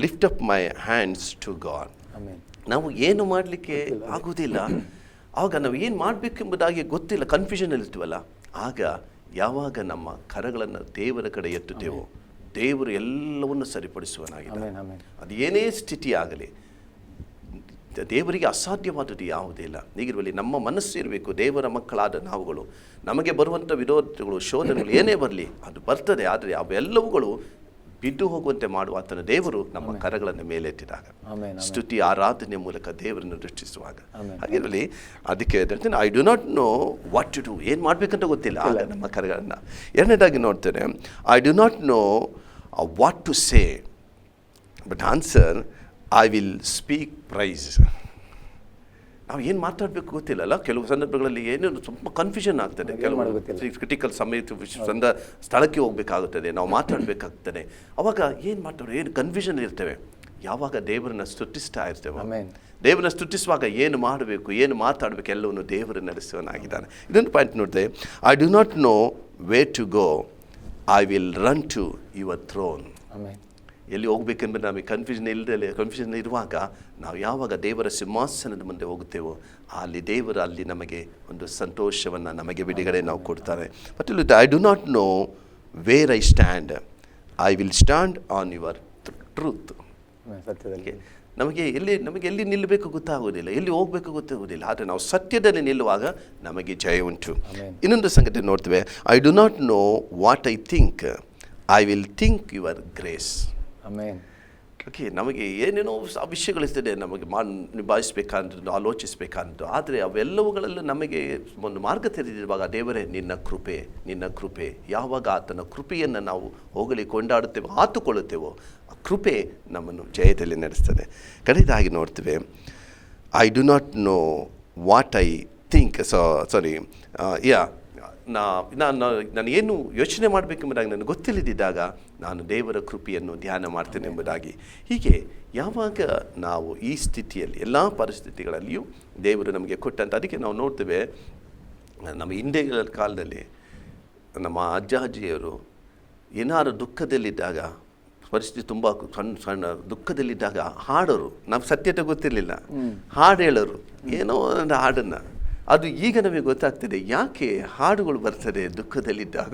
lift up my hands to God. Amen. ನಾವು ಏನು ಮಾಡಲಿಕ್ಕೆ ಆಗುವುದಿಲ್ಲ, ಆಗ ನಾವು ಏನು ಮಾಡಬೇಕೆಂಬುದಾಗಿ ಗೊತ್ತಿಲ್ಲ, ಕನ್ಫ್ಯೂಷನಲ್ಲಿ ಇರ್ತೀವಲ್ಲ, ಆಗ ಯಾವಾಗ ನಮ್ಮ ಕರಗಳನ್ನು ದೇವರ ಕಡೆ ಎತ್ತುತ್ತೇವೋ, ದೇವರು ಎಲ್ಲವನ್ನು ಸರಿಪಡಿಸುವನಾಗಿದ್ದಾನೆ. ಅದು ಏನೇ ಸ್ಥಿತಿ ಆಗಲಿ, ದೇವರಿಗೆ ಅಸಾಧ್ಯವಾದದ್ದು ಯಾವುದೇ ಇಲ್ಲ. ಹೀಗಿರುವಲ್ಲಿ ನಮ್ಮ ಮನಸ್ಸು ಇರಬೇಕು. ದೇವರ ಮಕ್ಕಳಾದ ನಾವುಗಳು, ನಮಗೆ ಬರುವಂಥ ವಿರೋಧಗಳು, ಶೋಧನೆಗಳು ಏನೇ ಬರಲಿ, ಅದು ಬರ್ತದೆ. ಆದರೆ ಅವೆಲ್ಲವುಗಳು ಬಿದ್ದು ಹೋಗುವಂತೆ ಮಾಡುವ ಆತನ ದೇವರು ನಮ್ಮ ಕರಗಳನ್ನು ಮೇಲೆತ್ತಿದಾಗ, ಸ್ತುತಿ ಆರಾಧನೆ ಮೂಲಕ ದೇವರನ್ನು ದೃಷ್ಟಿಸುವಾಗ, ಹಾಗಿರಲಿ. ಅದಕ್ಕೆ I do not know what to do, ಏನು ಮಾಡಬೇಕಂತ ಗೊತ್ತಿಲ್ಲ, ಆಗ ನಮ್ಮ ಕರಗಳನ್ನು. ಎರಡನೇದಾಗಿ ನೋಡ್ತೇನೆ, I do not know what to say, but answer I will speak praise. ನಾವು ಏನು ಮಾತಾಡಬೇಕು ಗೊತ್ತಿಲ್ಲಲ್ಲ, ಕೆಲವು ಸಂದರ್ಭಗಳಲ್ಲಿ ಏನೇನು ತುಂಬ ಕನ್ಫ್ಯೂಷನ್ ಆಗ್ತದೆ. ಕೆಲವು ಕ್ರಿಟಿಕಲ್ ಸ್ಥಳಕ್ಕೆ ಹೋಗಬೇಕಾಗುತ್ತದೆ, ನಾವು ಮಾತಾಡಬೇಕಾಗ್ತದೆ. ಅವಾಗ ಏನು ಮಾತಾಡೋದು, ಏನು ಕನ್ಫ್ಯೂಷನ್ ಇರ್ತೇವೆ. ಯಾವಾಗ ದೇವರನ್ನ ಸ್ತುತಿಸ್ತಾ ಇರ್ತೇವೆ, ದೇವರನ್ನ ಸ್ತುತಿಸುವಾಗ ಏನು ಮಾಡಬೇಕು, ಏನು ಮಾತಾಡಬೇಕು, ಎಲ್ಲವನ್ನು ದೇವರು ನಡೆಸುವನಾಗಿದ್ದಾನೆ. ಇದೊಂದು ಪಾಯಿಂಟ್ ನೋಡಿದೆ. I do not know way to go, I will run to your throne. ಎಲ್ಲಿ ಹೋಗ್ಬೇಕೆಂಬುದು ನಮಗೆ ಕನ್ಫ್ಯೂಷನ್ ಇರುವಾಗ, ನಾವು ಯಾವಾಗ ದೇವರ ಸಿಂಹಾಸನದ ಮುಂದೆ ಹೋಗುತ್ತೇವೋ, ಅಲ್ಲಿ ನಮಗೆ ಒಂದು ಸಂತೋಷವನ್ನು, ನಮಗೆ ಬಿಡುಗಡೆ ನಾವು ಕೊಡ್ತಾರೆ. ಮತ್ತು I do not no where I stand, I will stand on your truth. ನಮಗೆ ಎಲ್ಲಿ ನಿಲ್ಲಬೇಕು ಗೊತ್ತಾಗೋದಿಲ್ಲ, ಎಲ್ಲಿ ಹೋಗಬೇಕು ಗೊತ್ತಾಗೋದಿಲ್ಲ. ಆದರೆ ನಾವು ಸತ್ಯದಲ್ಲಿ ನಿಲ್ಲುವಾಗ ನಮಗೆ ಜಯ ಉಂಟು. ಇನ್ನೊಂದು ಸಂಗತಿ ನೋಡ್ತೇವೆ, I do not know what I think, I will think your grace. ನಮಗೆ ಏನೇನೋ ವಿಷಯಗಳಿರ್ತದೆ, ನಮಗೆ ನಿಭಾಯಿಸಬೇಕಂತ, ಆಲೋಚಿಸಬೇಕಂತ. ಆದರೆ ಅವೆಲ್ಲವುಗಳಲ್ಲೂ ನಮಗೆ ಒಂದು ಮಾರ್ಗ ತೆರೆದಿರುವಾಗ, ದೇವರೇ ನಿನ್ನ ಕೃಪೆ, ಯಾವಾಗ ಆತನ ಕೃಪೆಯನ್ನು ನಾವು ಹೋಗಲಿ ಕೊಂಡಾಡುತ್ತೇವೋ, ಆತುಕೊಳ್ಳುತ್ತೇವೋ, ಆ ಕೃಪೆ ನಮ್ಮನ್ನು ಜಯದಲ್ಲಿ ನಡೆಸ್ತದೆ. ಕಡೆಯದಾಗಿ ನೋಡ್ತೇವೆ, I do not know what I think, ನಾನು ಏನು ಯೋಚನೆ ಮಾಡಬೇಕೆಂಬುದಾಗಿ ನನಗೆ ಗೊತ್ತಿಲ್ಲದಿದ್ದಾಗ ನಾನು ದೇವರ ಕೃಪೆಯನ್ನು ಧ್ಯಾನ ಮಾಡ್ತೇನೆ ಎಂಬುದಾಗಿ. ಹೀಗೆ ಯಾವಾಗ ನಾವು ಈ ಸ್ಥಿತಿಯಲ್ಲಿ, ಎಲ್ಲ ಪರಿಸ್ಥಿತಿಗಳಲ್ಲಿಯೂ ದೇವರು ನಮಗೆ ಕೊಟ್ಟಂತ, ಅದಕ್ಕೆ ನಾವು ನೋಡ್ತೇವೆ, ನಮ್ಮ ಹಿಂದಿನ ಕಾಲದಲ್ಲಿ ನಮ್ಮ ಅಜ್ಜ ಅಜ್ಜಿಯವರು ಏನಾರು ದುಃಖದಲ್ಲಿದ್ದಾಗ, ಪರಿಸ್ಥಿತಿ ತುಂಬ ಸಣ್ಣ ದುಃಖದಲ್ಲಿದ್ದಾಗ ಹಾಡೋರು. ನಾವು ಸತ್ಯತೆ ಗೊತ್ತಿರಲಿಲ್ಲ, ಹಾಡು ಹೇಳೋರು, ಏನೋ ಒಂದು ಹಾಡನ್ನು. ಅದು ಈಗ ನಮಗೆ ಗೊತ್ತಾಗ್ತದೆ, ಯಾಕೆ ಹಾಡುಗಳು ಬರ್ತದೆ ದುಃಖದಲ್ಲಿದ್ದಾಗ.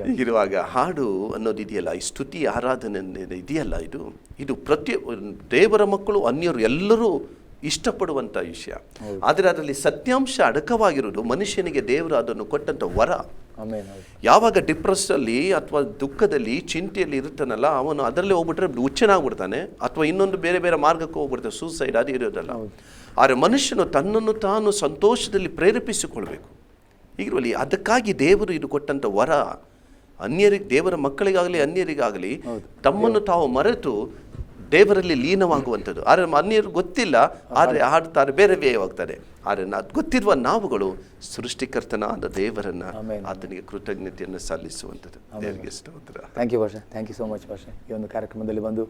ಹೀಗಿರುವಾಗ ಹಾಡು ಅನ್ನೋದು ಇದೆಯಲ್ಲ, ಈ ಸ್ತುತಿ ಆರಾಧನೆ ಇದೆಯಲ್ಲ, ಇದು ದೇವರ ಮಕ್ಕಳು, ಅನ್ಯರು ಎಲ್ಲರೂ ಇಷ್ಟಪಡುವಂಥ ವಿಷಯ. ಆದರೆ ಅದರಲ್ಲಿ ಸತ್ಯಾಂಶ ಅಡಕವಾಗಿರೋದು, ಮನುಷ್ಯನಿಗೆ ದೇವರು ಅದನ್ನು ಕೊಟ್ಟಂಥ ವರ. ಯಾವಾಗ ಡಿಪ್ರೆಸ್ಸಲ್ಲಿ ಅಥವಾ ದುಃಖದಲ್ಲಿ, ಚಿಂತೆಯಲ್ಲಿ ಇರ್ತಾನಲ್ಲ, ಅವನು ಅದರಲ್ಲೇ ಹೋಗ್ಬಿಟ್ರೆ ಹುಚ್ಚನಾಗ್ಬಿಡ್ತಾನೆ, ಅಥವಾ ಇನ್ನೊಂದು ಬೇರೆ ಬೇರೆ ಮಾರ್ಗಕ್ಕೆ ಹೋಗ್ಬಿಡ್ತಾನೆ, ಸೂಸೈಡ್ ಅದು ಇರೋದಲ್ಲ. ಆದರೆ ಮನುಷ್ಯನು ತನ್ನನ್ನು ತಾನು ಸಂತೋಷದಲ್ಲಿ ಪ್ರೇರೇಪಿಸಿಕೊಳ್ಬೇಕು. ಹೀಗಿರುವಲ್ಲಿ ಅದಕ್ಕಾಗಿ ದೇವರು ಇದು ಕೊಟ್ಟಂಥ ವರ. ದೇವರ ಮಕ್ಕಳಿಗಾಗಲಿ ಅನ್ಯರಿಗಾಗಲಿ ತಮ್ಮನ್ನು ತಾವು ಮರೆತು ದೇವರಲ್ಲಿ ಲೀನವಾಗುವಂಥದ್ದು. ಆದರೆ ಅನ್ಯರು ಗೊತ್ತಿಲ್ಲ, ಆದರೆ ಹಾಡ್ತಾರೆ, ಬೇರೆ ಹೋಗ್ತಾರೆ. ಆದರೆ ಗೊತ್ತಿರುವ ನಾವುಗಳು ಸೃಷ್ಟಿಕರ್ತನಾದ ದೇವರನ್ನು, ಆತನಿಗೆ ಕೃತಜ್ಞತೆಯನ್ನು ಸಲ್ಲಿಸುವಂಥದ್ದು. ದೇವರಿಗೆ ಸ್ತೋತ್ರ. ಥ್ಯಾಂಕ್ ಯು ಭಾಷೆ, ಥ್ಯಾಂಕ್ ಯು ಸೋ ಮಚ್ ಭಾಷೆ. ಈ ಒಂದು ಕಾರ್ಯಕ್ರಮದಲ್ಲಿ ಬಂದು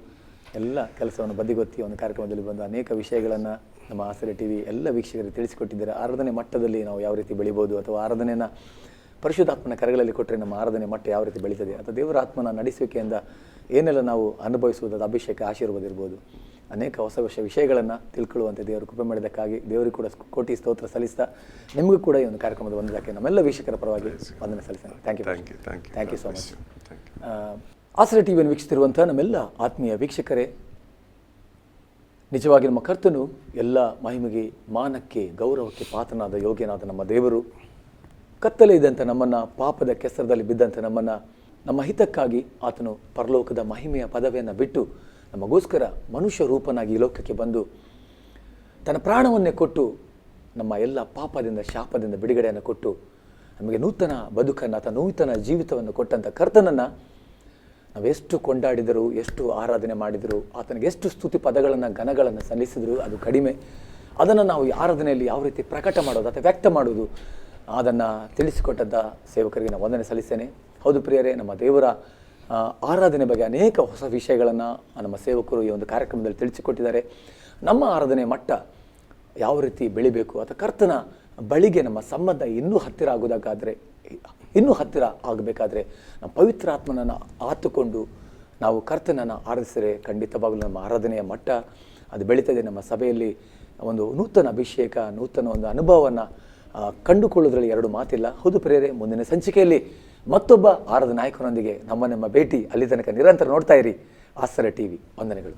ಎಲ್ಲ ಕೆಲಸವನ್ನು ಬದಿಗೊತ್ತಿ ಒಂದು ಕಾರ್ಯಕ್ರಮದಲ್ಲಿ ಬಂದು ಅನೇಕ ವಿಷಯಗಳನ್ನು ನಮ್ಮ ಆಸರೆ ಟಿವಿ ಎಲ್ಲ ವೀಕ್ಷಕರಿಗೆ ತಿಳಿಸಿಕೊಟ್ಟಿದ್ದಾರೆ. ಆರಾಧನೆ ಮಟ್ಟದಲ್ಲಿ ನಾವು ಯಾವ ರೀತಿ ಬೆಳಿಬೋದು, ಅಥವಾ ಆರಾಧನೆಯನ್ನು ಪರಿಶುದ್ಧಾತ್ಮನ ಕರಗಳಲ್ಲಿ ಕೊಟ್ಟರೆ ನಮ್ಮ ಆರಾಧನೆ ಮಟ್ಟ ಯಾವ ರೀತಿ ಬೆಳೀತದೆ, ಅಥವಾ ದೇವರ ಆತ್ಮನ ನಡೆಸುವಿಕೆಯಿಂದ ಏನೆಲ್ಲ ನಾವು ಅನುಭವಿಸುವುದು, ಅದು ಅಭಿಷೇಕ ಆಶೀರ್ವಾದ ಇರ್ಬೋದು. ಅನೇಕ ಹೊಸ ವಿಷಯಗಳನ್ನು ತಿಳ್ಕೊಳ್ಳುವಂತೆ ದೇವರು ಕೃಪೆ ಮಾಡಿದ್ದಕ್ಕಾಗಿ ದೇವರಿಗೆ ಕೂಡ ಕೋಟಿ ಸ್ತೋತ್ರ ಸಲ್ಲಿಸ್ತಾ, ನಿಮಗೂ ಕೂಡ ಈ ಒಂದು ಕಾರ್ಯಕ್ರಮದ ಬಂದದಕ್ಕೆ ನಮ್ಮೆಲ್ಲ ವೀಕ್ಷಕರ ಪರವಾಗಿ ವಂದನೆ ಸಲ್ಲಿಸ್ತೇನೆ. Thank you so much. Aasare ಟಿವಿಯನ್ನು ವೀಕ್ಷಿಸುತ್ತಿರುವಂಥ ನಮ್ಮೆಲ್ಲ ಆತ್ಮೀಯ ವೀಕ್ಷಕರೇ, ನಿಜವಾಗಿ ನಮ್ಮ ಕರ್ತನು ಎಲ್ಲ ಮಹಿಮೆಗೆ, ಮಾನಕ್ಕೆ, ಗೌರವಕ್ಕೆ ಪಾತ್ರನಾದ ಯೋಗ್ಯನಾದ ನಮ್ಮ ದೇವರು, ಕತ್ತಲೆ ಇದ್ದಂಥ ನಮ್ಮನ್ನು, ಪಾಪದ ಕೆಸರದಲ್ಲಿ ಬಿದ್ದಂಥ ನಮ್ಮನ್ನು, ನಮ್ಮ ಹಿತಕ್ಕಾಗಿ ಆತನು ಪರಲೋಕದ ಮಹಿಮೆಯ ಪದವಿಯನ್ನು ಬಿಟ್ಟು ನಮಗೋಸ್ಕರ ಮನುಷ್ಯ ರೂಪನಾಗಿ ಈ ಲೋಕಕ್ಕೆ ಬಂದು ತನ್ನ ಪ್ರಾಣವನ್ನೇ ಕೊಟ್ಟು ನಮ್ಮ ಎಲ್ಲ ಪಾಪದಿಂದ, ಶಾಪದಿಂದ ಬಿಡುಗಡೆಯನ್ನು ಕೊಟ್ಟು ನಮಗೆ ನೂತನ ಬದುಕನ್ನು, ಅಥವಾ ನೂತನ ಜೀವಿತವನ್ನು ಕೊಟ್ಟಂಥ ಕರ್ತನನ್ನು ನಾವೆಷ್ಟು ಕೊಂಡಾಡಿದರೂ, ಎಷ್ಟು ಆರಾಧನೆ ಮಾಡಿದರೂ, ಆತನಿಗೆ ಎಷ್ಟು ಸ್ತುತಿ ಪದಗಳನ್ನು, ಘನಗಳನ್ನು ಸಲ್ಲಿಸಿದರೂ ಅದು ಕಡಿಮೆ. ಅದನ್ನು ನಾವು ಈ ಆರಾಧನೆಯಲ್ಲಿ ಯಾವ ರೀತಿ ಪ್ರಕಟ ಮಾಡೋದು ಅಥವಾ ವ್ಯಕ್ತ ಮಾಡೋದು, ಅದನ್ನು ತಿಳಿಸಿಕೊಟ್ಟಂಥ ಸೇವಕರಿಗೆ ನಾನು ವಂದನೆ ಸಲ್ಲಿಸ್ತೇನೆ. ಹೌದು ಪ್ರಿಯರೇ, ನಮ್ಮ ದೇವರ ಆರಾಧನೆ ಬಗ್ಗೆ ಅನೇಕ ಹೊಸ ವಿಷಯಗಳನ್ನು ನಮ್ಮ ಸೇವಕರು ಈ ಒಂದು ಕಾರ್ಯಕ್ರಮದಲ್ಲಿ ತಿಳಿಸಿಕೊಟ್ಟಿದ್ದಾರೆ. ನಮ್ಮ ಆರಾಧನೆ ಮಟ್ಟ ಯಾವ ರೀತಿ ಬೆಳಿಬೇಕು ಅಥವಾ ಕರ್ತನ ಬಳಿಗೆ ನಮ್ಮ ಸಂಬಂಧ ಇನ್ನೂ ಹತ್ತಿರ ಆಗೋದಾಗಾದರೆ, ಇನ್ನೂ ಹತ್ತಿರ ಆಗಬೇಕಾದ್ರೆ ನಮ್ಮ ಪವಿತ್ರ ಆತ್ಮನನ್ನು ಆತುಕೊಂಡು ನಾವು ಕರ್ತನನ್ನು ಆರಾಧಿಸಿದರೆ ಖಂಡಿತವಾಗಲೂ ನಮ್ಮ ಆರಾಧನೆಯ ಮಟ್ಟ ಅದು ಬೆಳೀತದೆ. ನಮ್ಮ ಸಭೆಯಲ್ಲಿ ಒಂದು ನೂತನ ಅಭಿಷೇಕ, ನೂತನ ಒಂದು ಅನುಭವವನ್ನು ಕಂಡುಕೊಳ್ಳೋದ್ರಲ್ಲಿ ಎರಡು ಮಾತಿಲ್ಲ. ಹೌದು ಪ್ರಿಯರೇ, ಮುಂದಿನ ಸಂಚಿಕೆಯಲ್ಲಿ ಮತ್ತೊಬ್ಬ ಆರಾಧನಾ ನಾಯಕನೊಂದಿಗೆ ನಮ್ಮ ಭೇಟಿ. ಅಲ್ಲಿ ತನಕ ನಿರಂತರ ನೋಡ್ತಾ ಇರಿ ಆಸ್ತರ ಟಿವಿ. ವಂದನೆಗಳು.